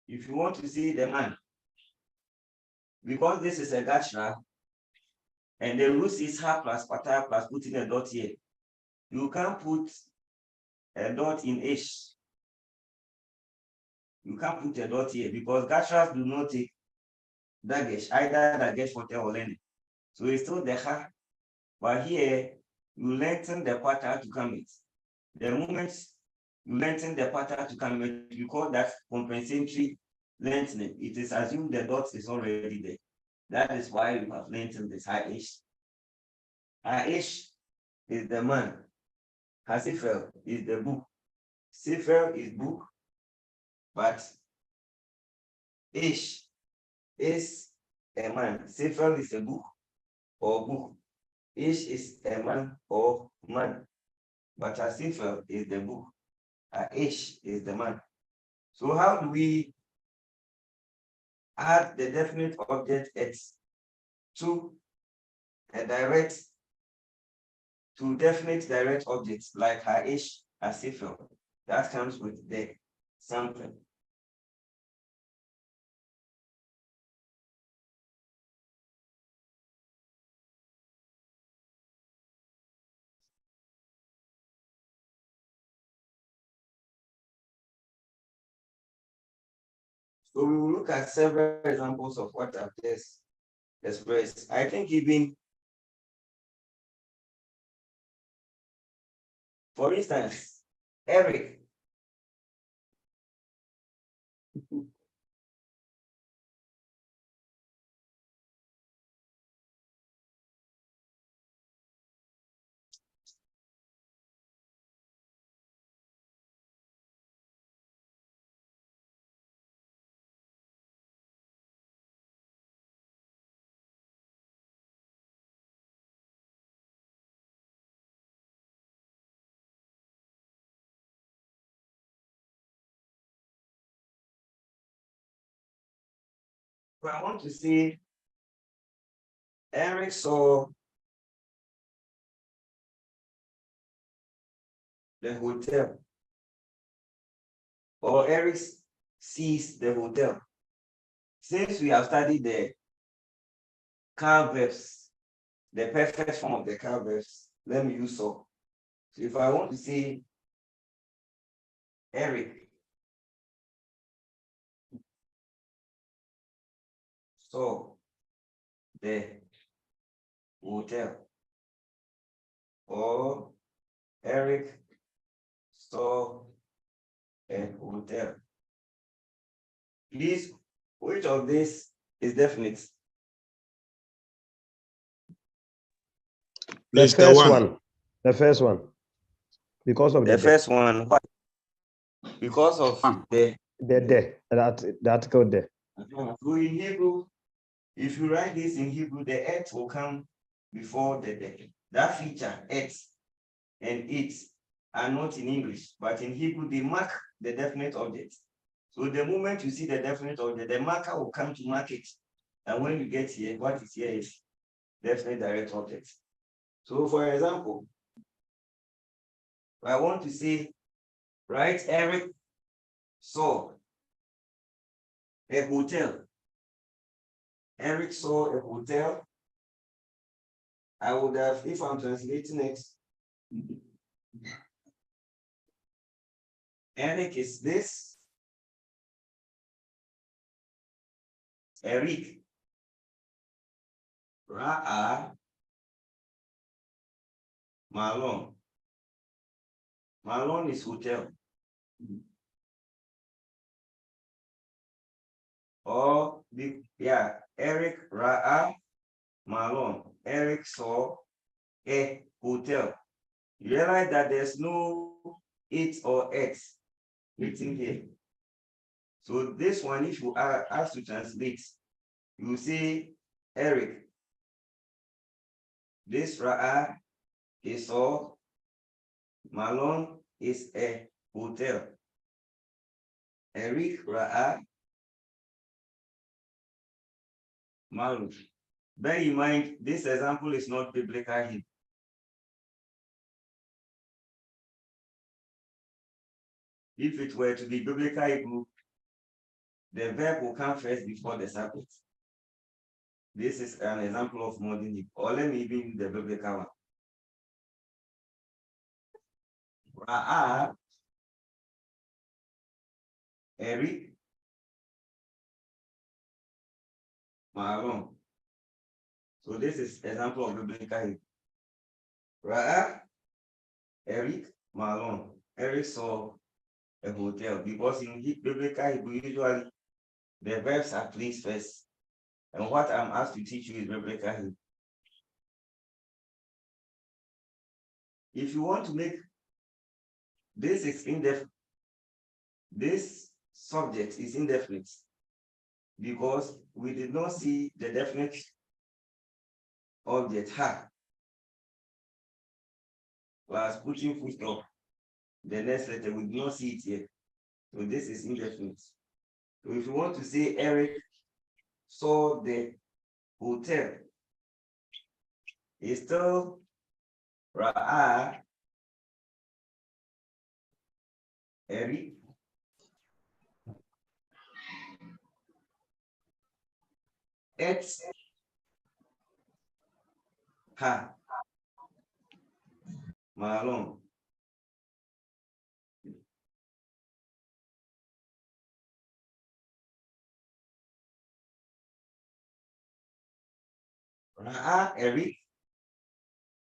If you want to see the man, because this is a gashra, and the root is ha plus pata plus putting a dot here, you can't put a dot in Ish. You can't put a dot here because gashras do not take dagesh, either dagesh for or learning. So it's still the ha, but here you lengthen the pata to come it. The moment you lengthen the pata to come it, you call that compensatory lengthening. It is assumed the dot is already there. That is why we have lengthened this ha-ish. Ha-ish is the man. Ha-sifel is the book. Sifel is book, but ish is a man. Sifel is a book or book. Ish is a man or man. But Ha-sifel is the book. Ha-ish is the man. So how do we add the definite object X to a direct, to definite direct objects like Ha-ish, Ha-sifel? That comes with the sampling. So we will look at several examples of what I've just expressed. I think even, for instance, Eric. But I want to see Eric saw the hotel, or Eric sees the hotel. Since we have studied the car verbs, the perfect form of the car verbs, let me use so. So if I want to say Eric saw the hotel, or Eric saw a hotel. Please, which of this is definite? The first one. The first one. Because of the first one. Why? Because of the article there. So in Hebrew, if you write this in Hebrew, the earth will come before the day. that feature, et, and it are not in English, but in Hebrew, they mark the definite object. So the moment you see the definite object, the marker will come to mark it. And when you get here, what is here is definite direct object. So for example, I want to say, right, Eric saw a hotel. Eric saw a hotel. I would have, if I'm translating it, Eric is this. Eric. Ra'a. Malone. Malone is hotel. Or, yeah, Eric Ra'a Malone. Eric saw a hotel. You realize that there's no it or x written here. So this one, if you are asked to translate, you say Eric. This Ra'a is saw. Malone is a hotel. Eric Ra'a Malone. Bear in mind, this example is not biblical Hebrew. If it were to be biblical Hebrew, the verb will come first before the subject. This is an example of modern Hebrew. Or let me even use the biblical one. Ra'a, Eric, Malone. So this is example of biblical Hebrew. Ra'a, Eric, Malone. Eric saw a hotel, because in biblical Hebrew, usually the verbs are placed first. And what I'm asked to teach you is biblical Hebrew. If you want to make this is indefinite, this subject is indefinite because we did not see the definite object ha. Was putting full stop. The next letter, we do not see it here. So this is indefinite. So if you want to say Eric saw the hotel, it's still Ra'a Eric et ha Malone. Ra'a Eric.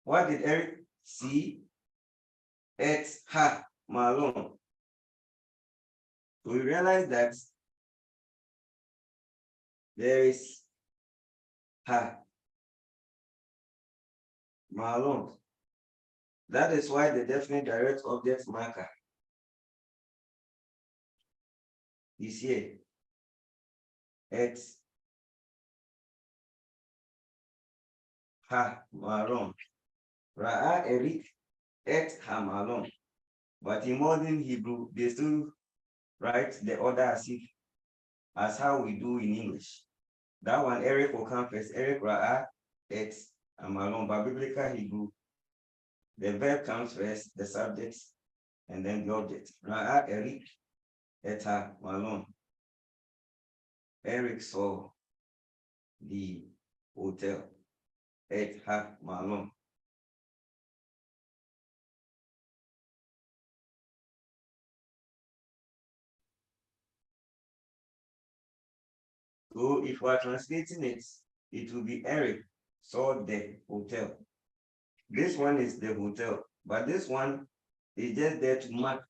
What did Eric see? Et ha Malone. So we realize that there is ha Malone. That is why the definite direct object marker is here. Et ha Malone. Ra'a Eric et ha Malone. But in modern Hebrew, they still write the order as how we do in English. That one, Eric will come first. Eric Ra'a et ha Malone. But biblical Hebrew, the verb comes first, the subject, and then the object. Ra'a Eric et ha Malone. Eric saw the hotel et ha Malone. So if we are translating it, it will be Eric saw the hotel. This one is the hotel, but this one is just there to mark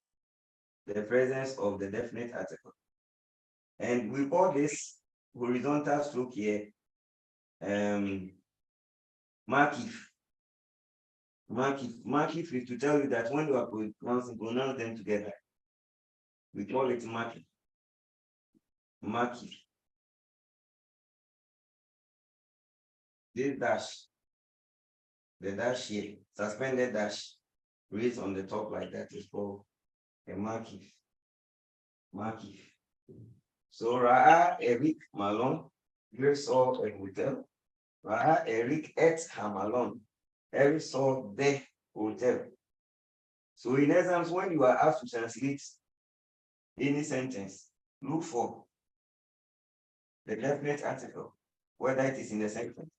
the presence of the definite article. And we call this horizontal stroke here, markif. Markif is to tell you that when you are pronounce them together, we call it markif. Markif. This dash, the dash here, suspended dash, raised on the top like that is called a markif. Markif. So Ra'a Eric Malon, here saw a hotel. Ra'a Eric et Hamalon, Eric saw the hotel. So in essence, when you are asked to translate any sentence, look for the definite article, whether it is in the sentence.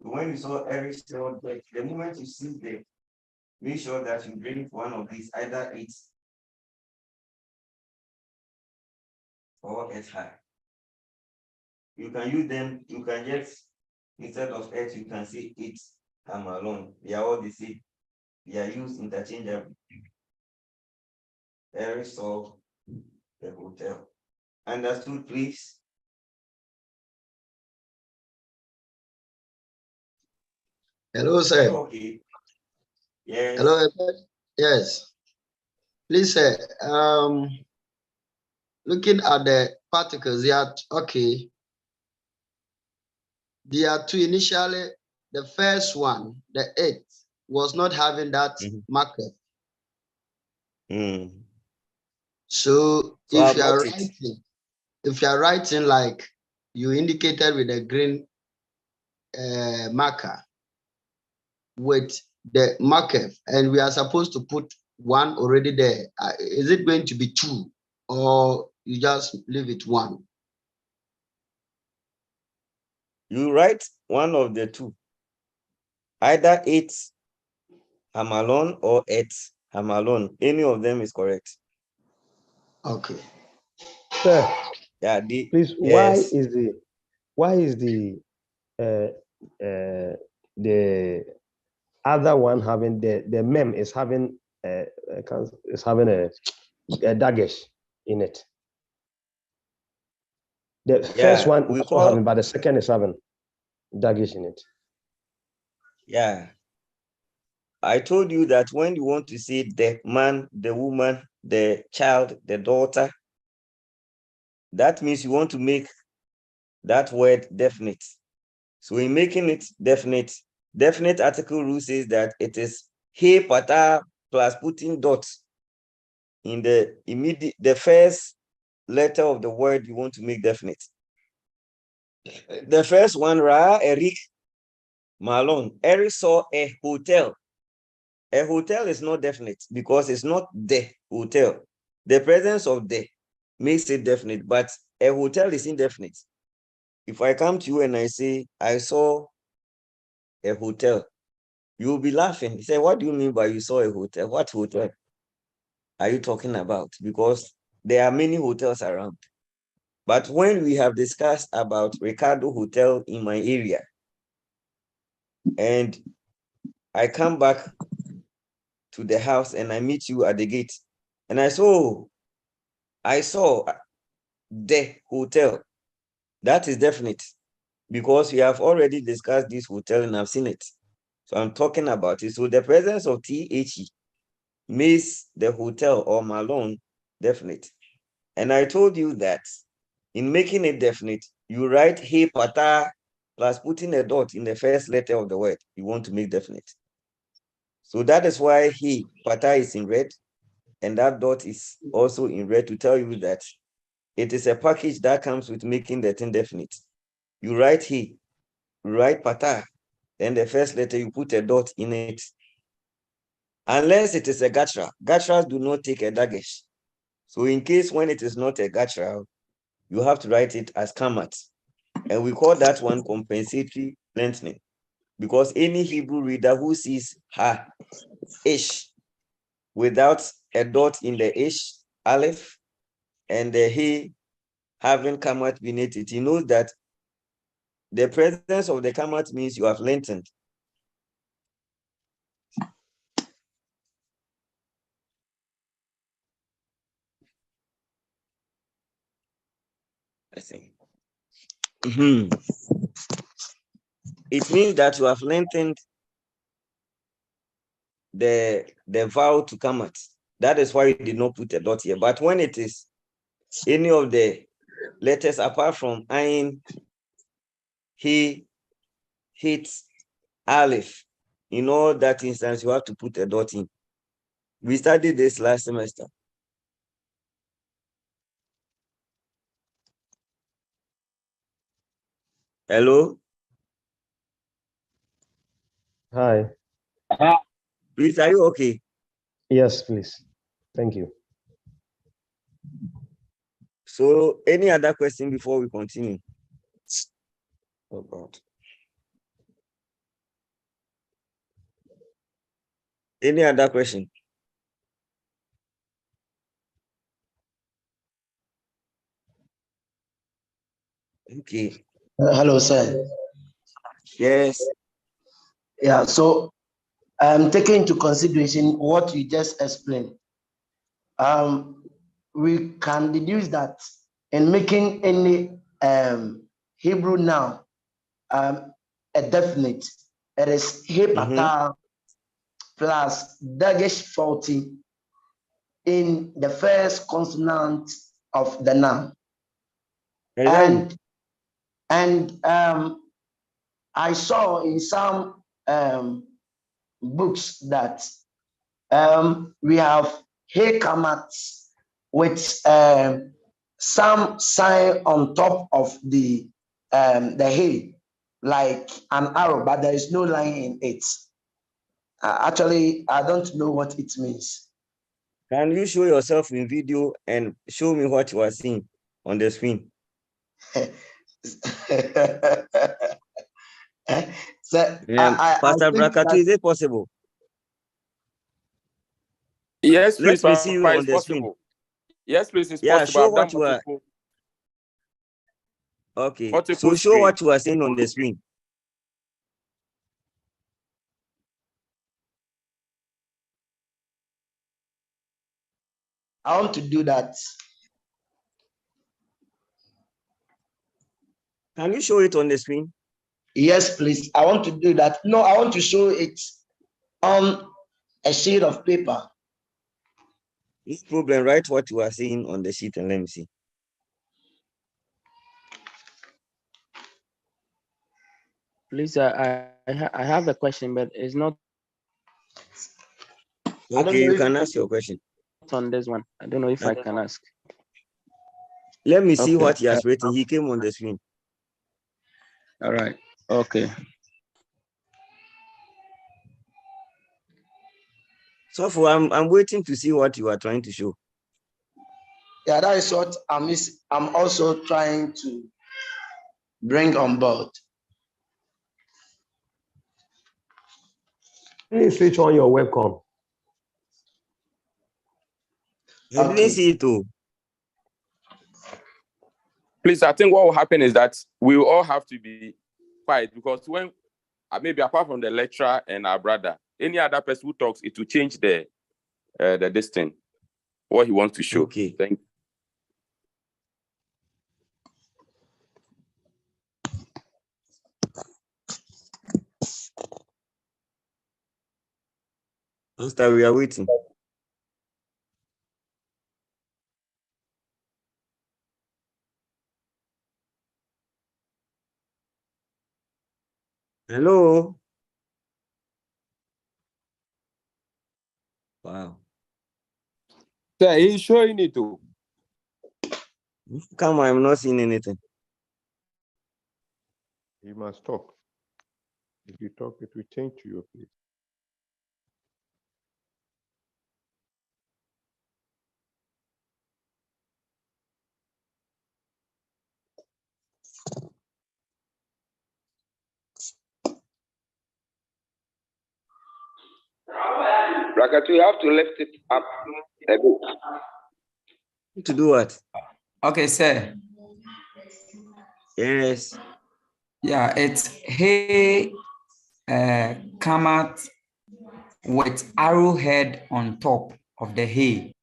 When you saw Eric saw the moment you see the, make sure that you bring one of these, either it or et high. You can use them, you can just, instead of et, you can say it, come alone. They are all the same. They are used interchangeably. Eric saw the hotel. Understood, please? Hello, sir. Okay. Yes. Hello, yes. Please, sir. Looking at the particles, they are okay. There are two initially. The first one, the 8, was not having that marker. So if you are writing like you indicated with a green marker with the marker, and we are supposed to put 1 already there, is it going to be 2 or you just leave it 1? You write one of the two, either 8 Hamalon or 8 Hamalon. Any of them is correct. Okay. Sir, yeah, please, yes. why is the other one having the mem is having a dagesh in it? The first one we is call, not having, but the second is having dagesh in it. Yeah. I told you that when you want to say the man, the woman, the child, the daughter, that means you want to make that word definite. So in making it definite article rule says that it is he pata plus putting dots in the first letter of the word you want to make definite. The first one, Ra Eric Malone. Eric saw a hotel. A hotel is not definite because it's not the hotel. The presence of the makes it definite, but a hotel is indefinite. If I come to you and I say, I saw a hotel, you'll be laughing. You say, what do you mean by you saw a hotel? What hotel are you talking about? Because there are many hotels around. But when we have discussed about Ricardo Hotel in my area, and I come back to the house and I meet you at the gate, and I saw the hotel, that is definite because we have already discussed this hotel and I've seen it. So I'm talking about it. So the presence of THE makes the hotel or Malone definite. And I told you that in making it definite, you write he pata plus putting a dot in the first letter of the word you want to make definite. So that is why he pata is in red and that dot is also in red to tell you that it is a package that comes with making the thing definite. You write he, you write pata, then the first letter you put a dot in it. Unless it is a gatra. Gatras do not take a dagesh. So in case when it is not a gatra, you have to write it as kamat. And we call that one compensatory lengthening. Because any Hebrew reader who sees ha, ish, without a dot in the ish, aleph, and the he having kamat beneath it, he knows that the presence of the kamat means you have lengthened. I think. It means that you have lengthened the vowel to kamat. That is why you did not put a dot here. But when it is any of the letters apart from ayin, he, hit, aleph, in all that instance, you have to put a dot in. We studied this last semester. Hello? Hi. Please, are you okay? Yes, please. Thank you. So, any other question before we continue? Oh, God. Any other question? Okay. Hello, sir. Yes. Yeah, so I'm taking into consideration what you just explained. We can deduce that in making any Hebrew noun a definite, it is hepata plus dagesh 40 in the first consonant of the noun. Exactly. And I saw in some books that we have hekamats with some sign on top of the hay, like an arrow, but there is no line in it. Actually, I don't know what it means. Can you show yourself in video and show me what you are seeing on the screen? So, Pastor Brakatu, is it possible? Yes, Let please, me see you on the possible. screen. Yes, please, it's Yeah, possible. show I've what done you are. multiple, Okay, multiple so show screen. what you are seeing on the screen. I want to do that. Can you show it on the screen? Yes, please. I want to do that. No, I want to show it on a sheet of paper. No problem. Write what you are seeing on the sheet and let me see. Please, I have a question, but it's not. Okay, you can ask your question. On this one, I don't know if I can ask. Let me see what he has written. He came on the screen. All right. Okay. So for I'm waiting to see what you are trying to show. Yeah, that is what I'm also trying to bring on board. Please switch on your webcam. I didn't see it too. Please, I think what will happen is that we will all have to be quiet, because when maybe apart from the lecturer and our brother, any other person who talks, it will change the distance, what he wants to show. Okay. Thank you. Pastor, we are waiting. Hello. Wow. Sir, he's showing it too. Come on, I'm not seeing anything. You must talk. If you talk, it will change to your place. Brakatu, you have to lift it up a bit. To do what? Okay, sir. Yes. Yeah, it's hey kamat with arrowhead on top of the hay.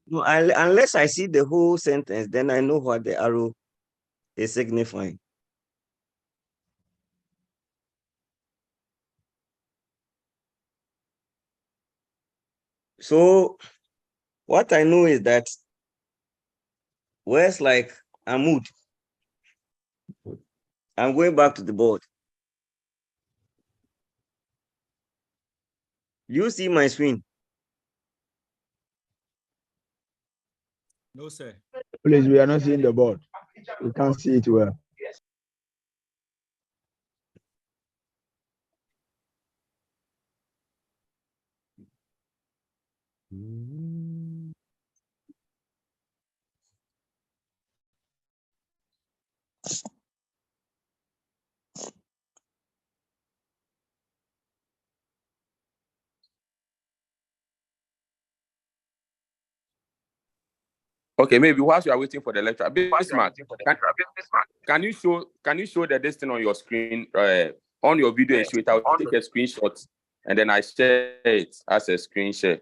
No, unless I see the whole sentence, then I know what the arrow is signifying. So what I know is that words like Amud, I'm going back to the board. You see my screen? No, sir. Please, we are not seeing the board. We can't see it well. Okay, maybe whilst you are waiting for the lecture, Bismarck, can you show the this thing on your screen, on your video and show it? I'll take a screenshot and then I share it as a screen share.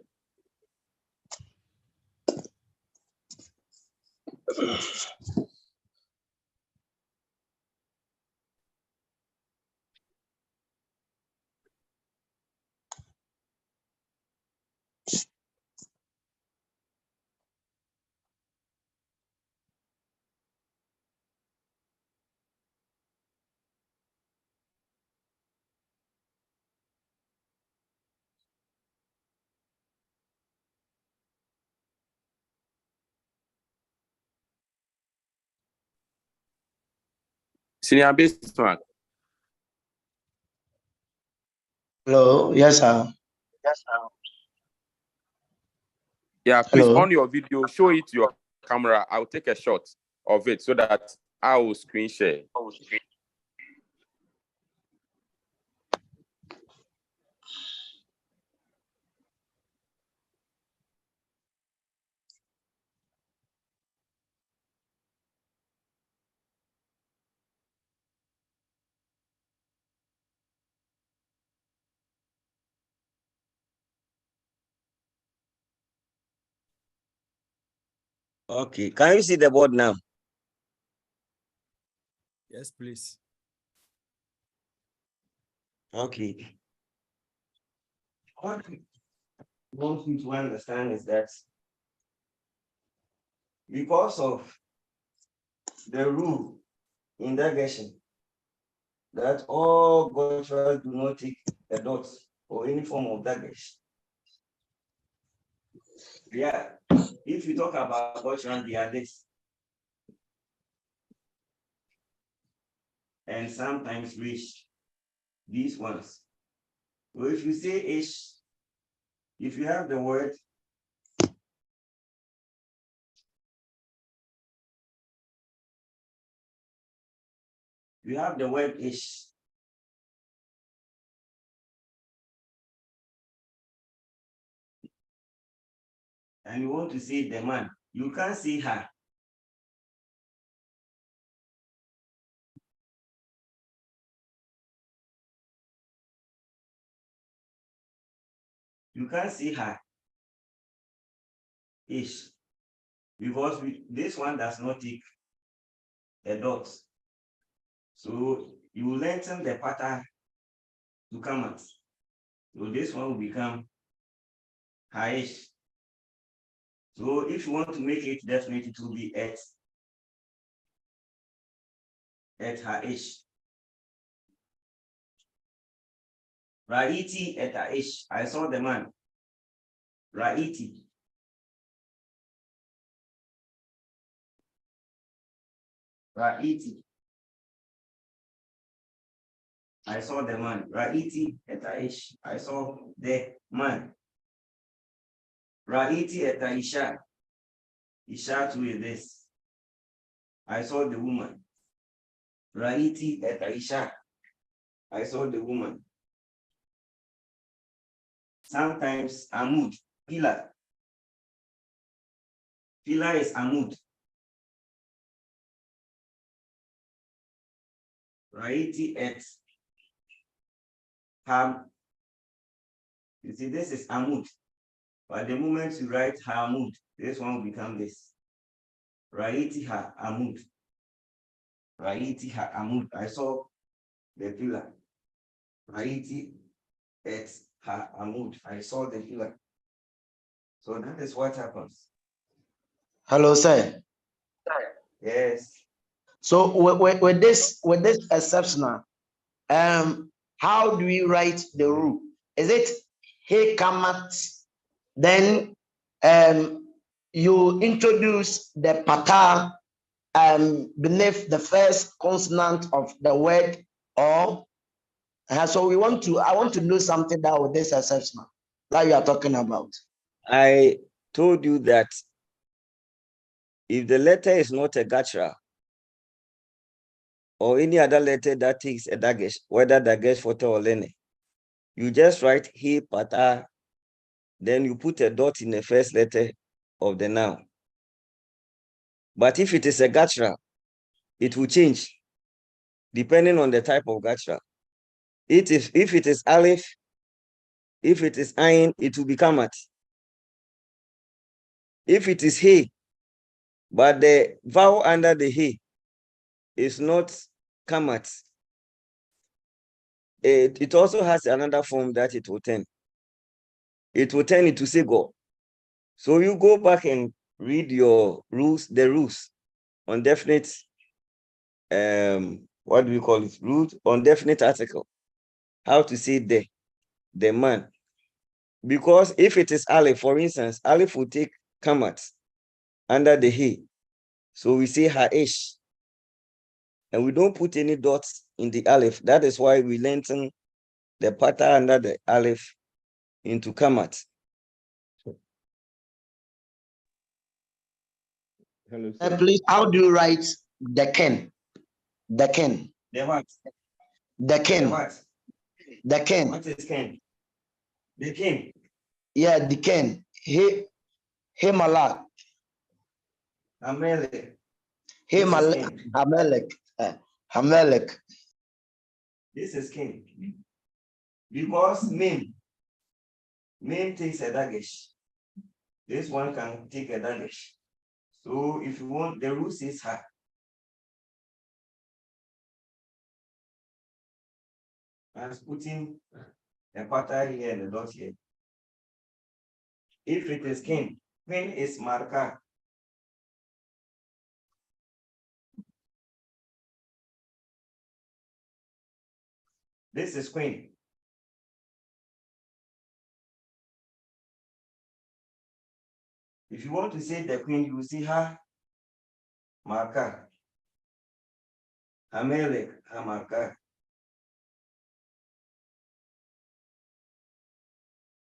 Senior Bismarck. Hello, yes, sir. Yes, sir. Yeah, please, Hello. on your video, show it to your camera. I'll take a shot of it so that I will screen share. Okay, can you see the board now? Yes, please. Okay. What I want you to understand is that because of the rule in negation that all gotchas do not take a dot or any form of daggers. Yeah, if you talk about gotchas, they are this. And sometimes reach these ones. So if you say ish, if you have the word ish. And you want to say the man, you can't say her. You can't see her ish because this one does not take a dot. So you lengthen the pattern to come out. So this one will become high-ish. So if you want to make it definite, it will be at high-ish. Raiti at high-ish. I saw the man. Raiti. Raiti. I saw the man. Raiti et Aish. I saw the man. Raiti et Aisha. Isha too is this. I saw the woman. Raiti et Aisha. I saw the woman. Sometimes Amud, pillar. Pillar is Amud. Raiti et Ham. You see, this is Amud. But the moment you write Hamud, this one will become this. Raiti ha Amud. Raiti ha Amud. I saw the pillar. Raiti et ha Amud. I saw the pillar. So that is what happens. Hello, sir. Yes. So with this exceptional, how do we write the rule? Is it he kamat. Then you introduce the pata beneath the first consonant of the word or. So I want to know something that with this assessment that you are talking about. I told you that if the letter is not a gatra or any other letter that takes a dagesh, whether dagesh, photo, or lene, you just write he, pata, then you put a dot in the first letter of the noun. But if it is a gatra, it will change depending on the type of gatra. If it is aleph, if it is ayin, it will become at. If it is he, but the vowel under the he is not kamat, it also has another form that it will turn. It will turn into sego. So you go back and read your rules, the rules on definite, what do we call it? Root on definite article. How to say the man. Because if it is aleph, for instance, aleph will take kamat under the he. So we say ha'ish. And we don't put any dots in the aleph. That is why we lengthen the pata under the aleph into kamat. Hello, And please, how do you write the ken? The ken. The what? The ken. The what? The ken. What is ken? The ken. Yeah, the ken. Himalak. Amelech. Himalak. Hamelek. Hamelek. This is king. Because mim takes a dagesh. This one can take a dagesh. So if you want, the rule says ha. As putting a pattern here and a dot here. If it is king is marka. This is queen. If you want to say the queen, you see her marka. Hamelech, hamarka.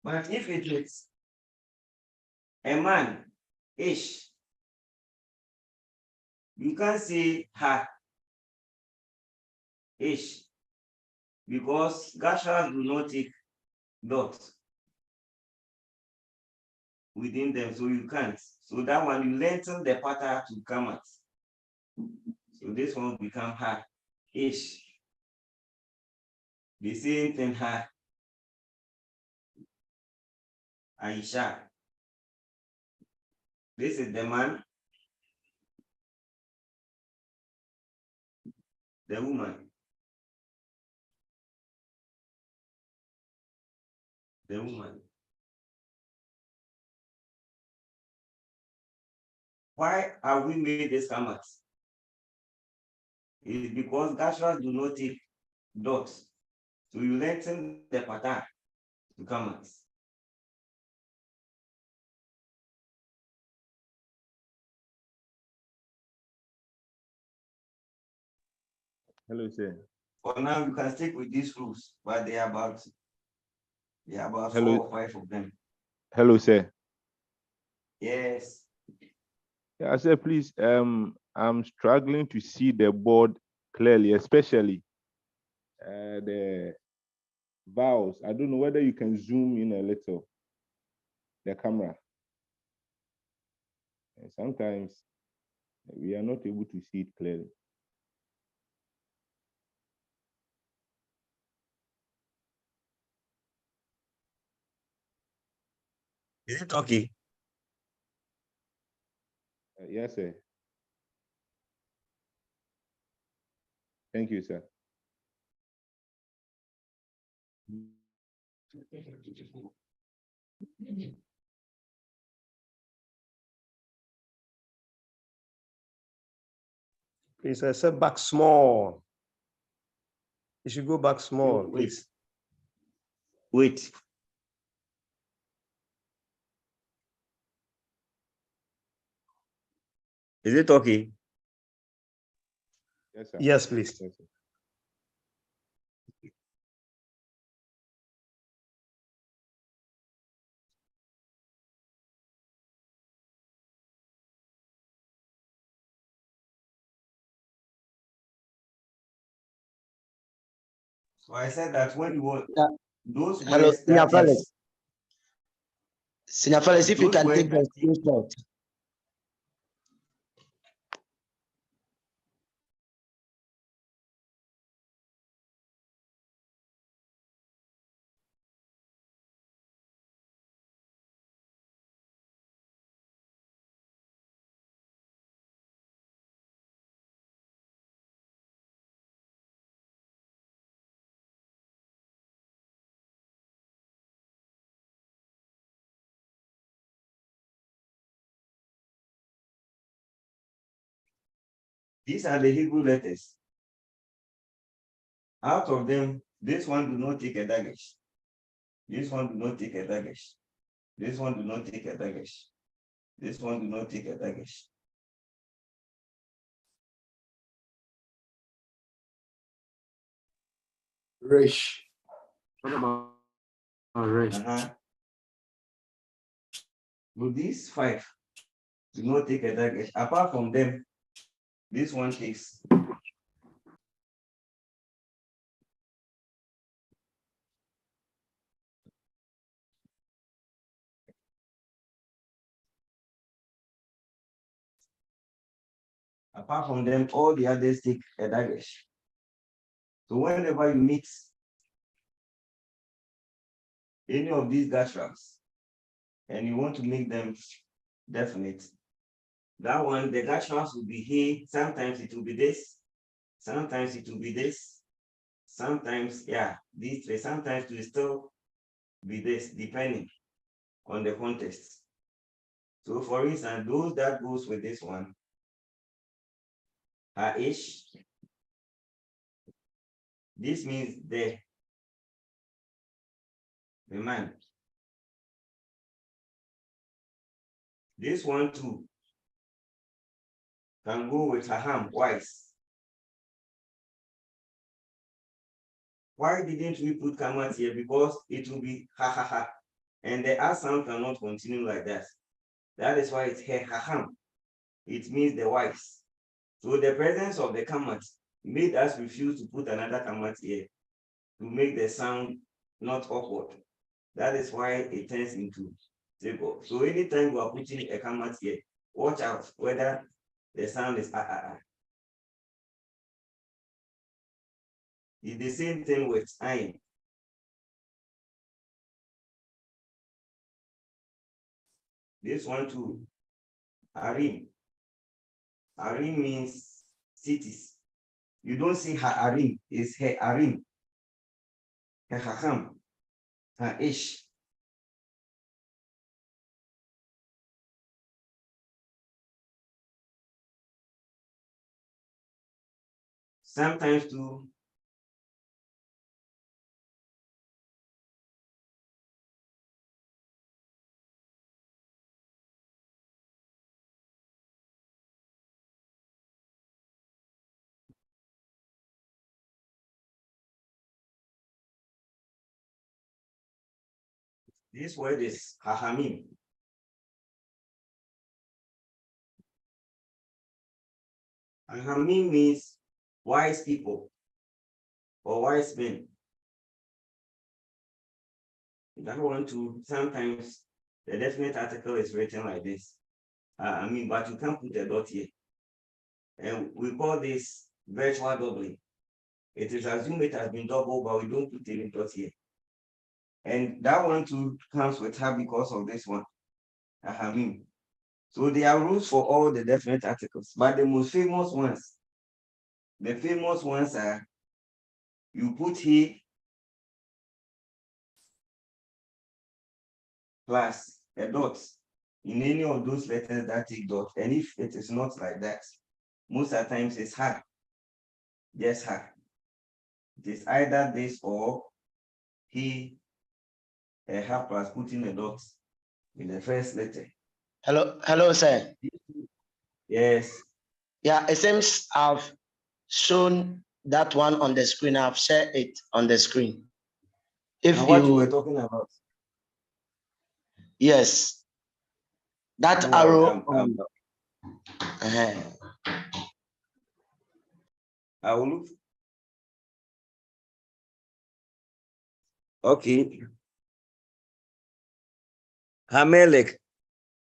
But if it is a man, ish, you can't say ha, ish, because gashas do not take dots within them, so you can't. So that one, you lengthen the pattern to come out. So this one will become ha, ish. The same thing ha, Aisha. This is the man, the woman, the woman. Why are we made this kamat? It's because gashras do not take dots. So you lengthen the pattern to kamat. Hello, sir. For now, you can stick with these rules, but they are about Hello. 4 or 5 of them. Hello, sir. Yes. Yeah, I said, please, I'm struggling to see the board clearly, especially the vowels. I don't know whether you can zoom in a little, the camera. And sometimes we are not able to see it clearly. Is it okay? Yes, sir. Thank you, sir. Please, I said back small. You should go back small, please. Wait. Is it okay? Yes, sir. Yes, please. Yes, sir. So I said that when you want those Hello, words Senior that Felix. is Senior Felix, if you those can words take the screenshot. these are the Hebrew letters. Out of them, this one do not take a dagesh. This one do not take a dagesh. This one do not take a dagesh. This one do not take a dagesh. Rish. What about Rish? So these 5 do not take a dagesh. Apart from them, this one takes. Apart from them, all the others take a dagesh. So whenever you mix any of these gashrams and you want to make them definite, that one, the gashrams will be here. Sometimes it will be this. Sometimes it will be this. Sometimes, yeah, these 3. Sometimes it will still be this, depending on the context. So for instance, those that goes with this one are ish. This means the man. This one too can go with haham, wise. Why didn't we put kamat here? Because it will be ha ha ha. And the R sound cannot continue like that. That is why it's he haham. It means the wise. So the presence of the kamat made us refuse to put another kamat here to make the sound not awkward. That is why it turns into zero. So anytime you are putting a kamat here, watch out whether the sound is ah. It's the same thing with ayin. This one too, arim. Arim means cities. You don't say ha-arim, it's he-arim. He-hacham, ha-ish. Sometimes too, this word is hahamim. Hahamim means wise people or wise men. That one too, sometimes the definite article is written like this. But you can't put a dot here. And we call this virtual doubling. It is assumed it has been doubled, but we don't put any dot here. And that one too comes with her because of this one. Ahamim. So there are rules for all the definite articles, but the most famous ones, are you put he plus a dot in any of those letters that take dot. And if it is not like that, most of the times it's her. Yes, her. It is either this or he, her plus putting a dot in the first letter. Hello, sir. Yes. Yeah, it seems I've shown that one on the screen. I've shared it on the screen. If and what you were talking about? Yes, that No, arrow. I will look. Okay. Hamelek.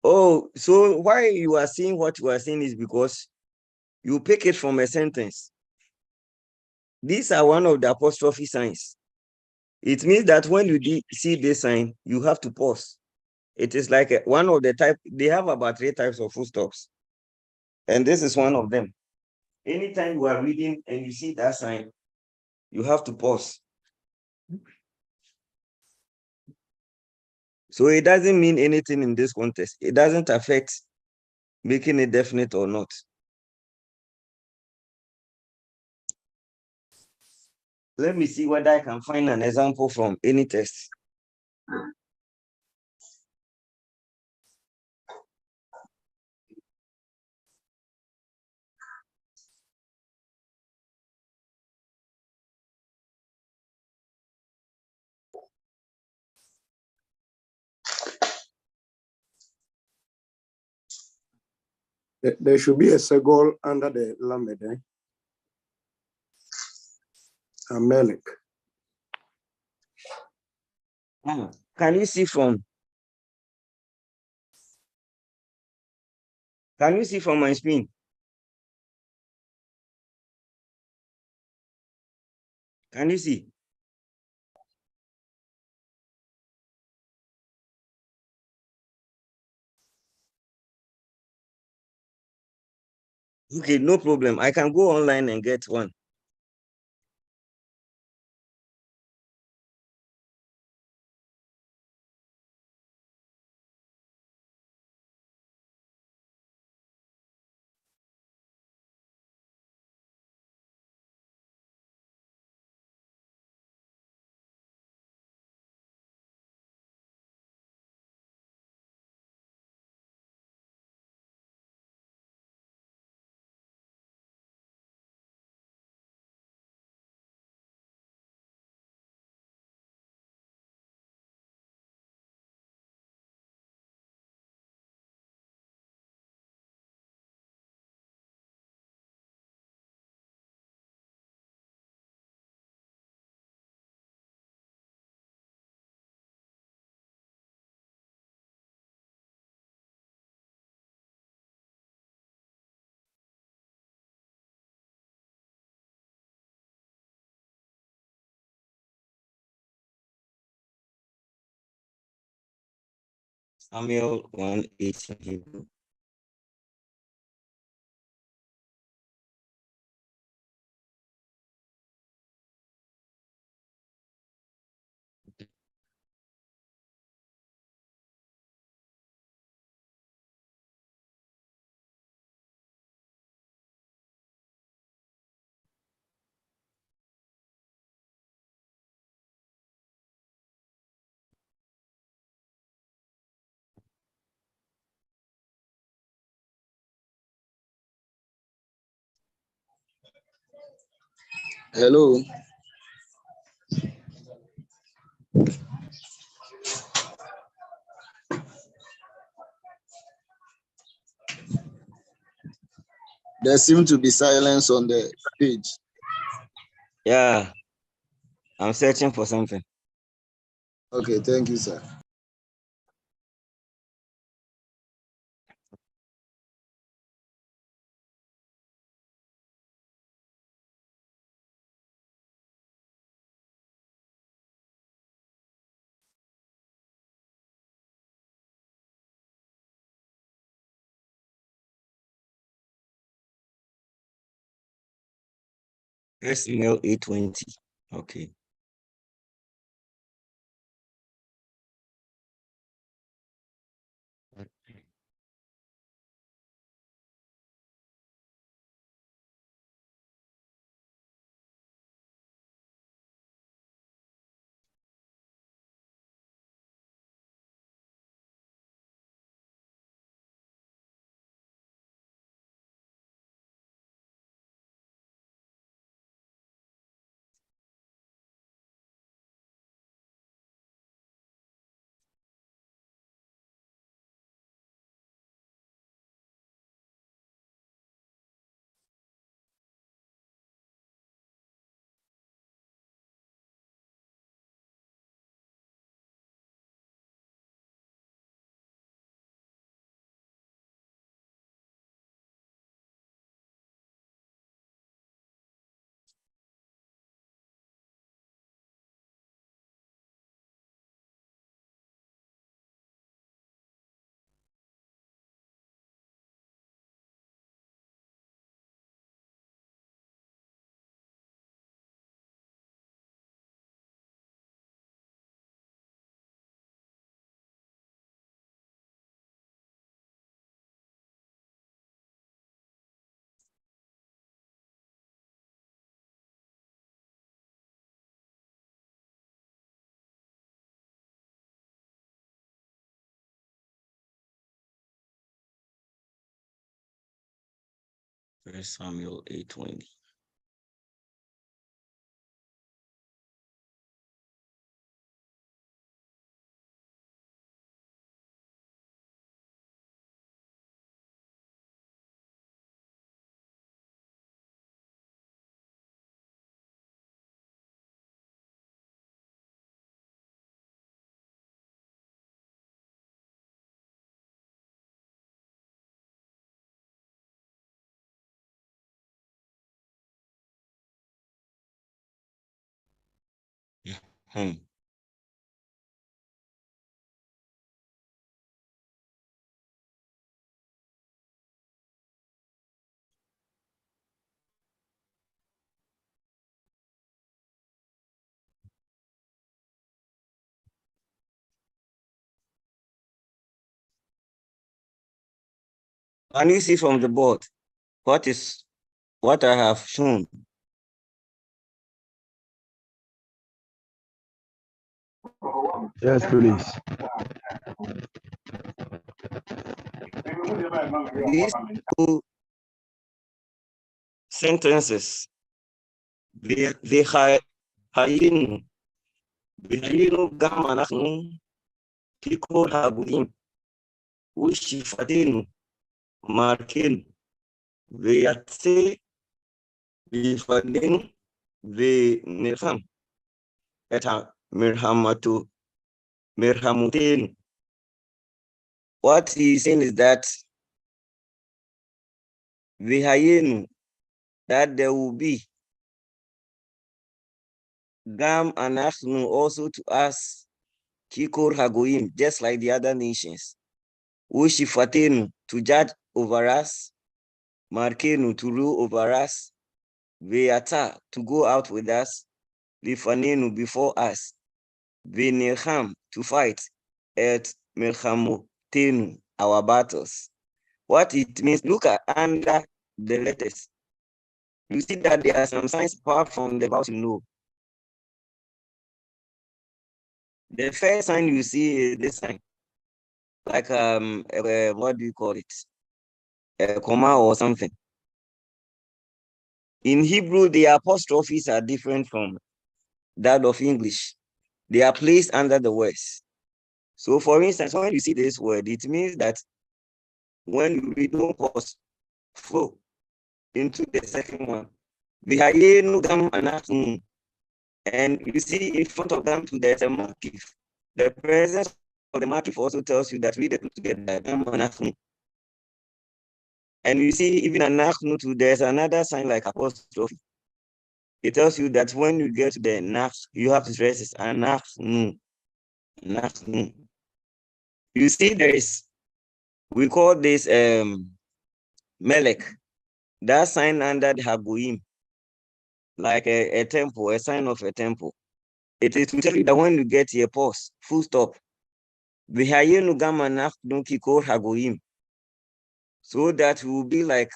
Oh, so why you are seeing what you are seeing is because you pick it from a sentence. These are one of the apostrophe signs. It means that when you see this sign, you have to pause. It is like one of the type, they have about 3 types of full stops. And this is one of them. Anytime you are reading and you see that sign, you have to pause. So it doesn't mean anything in this context. It doesn't affect making it definite or not. Let me see whether I can find an example from any text. There should be a segol under the lamed, Amalek. Can you see from? Can you see from my screen? Can you see? Okay, no problem. I can go online and get one. Samuel 1:18. Hello. There seems to be silence on the page. Yeah, I'm searching for something. Okay, thank you, sir. STML 820. Okay. 1 Samuel 8:20. Can you see from the board what I have shown? Yes, please. These two sentences, והיינו גם אנחנו ככל הגויים ושפטנו מרכנו ויצא לפנינו ונלחם את מלחמותינו. What he is saying is that והיינו, that there will be Gam anachnu also to us Kikor Hagoim, just like the other nations. Ushifatenu to judge over us, Markenu to rule over us, Veata to go out with us, Lifanenu before us, Venecham to fight at Melchamotenu, our battles. What it means, look at under the letters. You see that there are some signs apart from the vowels you know. The first sign you see is this sign, like what do you call it? A comma or something. In Hebrew, the apostrophes are different from that of English. They are placed under the words. So, for instance, when you see this word, it means that when you read, don't pause, flow into the second one. And you see in front of them, there's a markif. The presence of the markif also tells you that read it together. And you see, even anachnu too, there's another sign like apostrophe. It tells you that when you get to the nach, you have to stress it. Anachnu. Anachnu. You see, we call this melek. That sign under the habuim, like a temple, a sign of a temple. It is to tell you that when you get here, pause, full stop. So that we will be like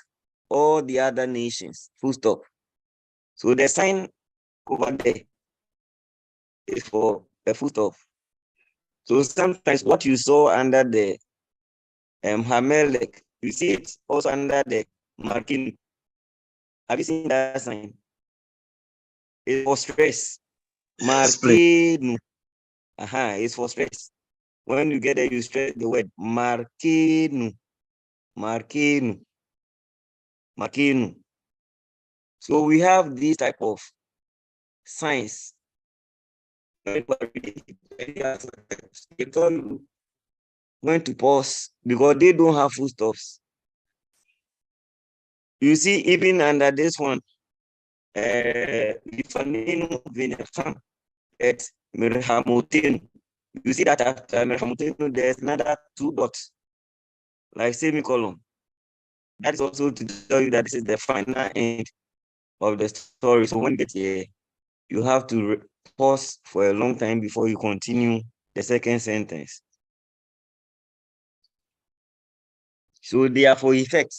all the other nations, full stop. So the sign over there is for a full stop. So sometimes what you saw under the Hamelek, you see it also under the marking. Have you seen that sign? It's for stress. Markinu. It's for stress. When you get there, you stress the word markinu. Markinu. Markinu. So we have these type of signs. They tell you when to pause because they don't have full stops. You see, even under this one, you see that after Merhamutenu, there's another 2 dots, like semicolon. That is also to tell you that this is the final end of the story. So when you get here, you have to pause for a long time before you continue the second sentence. So they are for effect.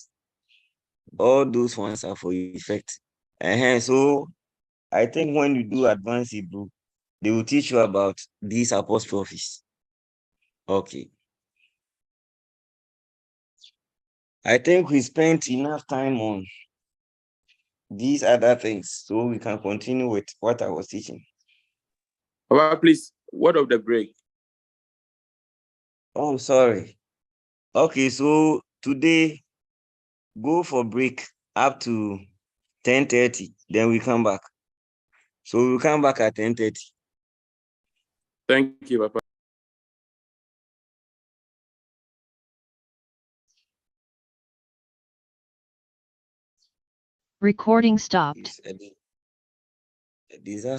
All those ones are for effect. So I think when you do advanced Hebrew, they will teach you about these apostrophes. Okay. I think we spent enough time on these other things so we can continue with what I was teaching. Papa, please, word of the break. Oh, I'm sorry. Okay, so today, go for break up to 10:30. Then we come back. So we'll come back at 10:30. Thank you, Papa. Recording stopped. These are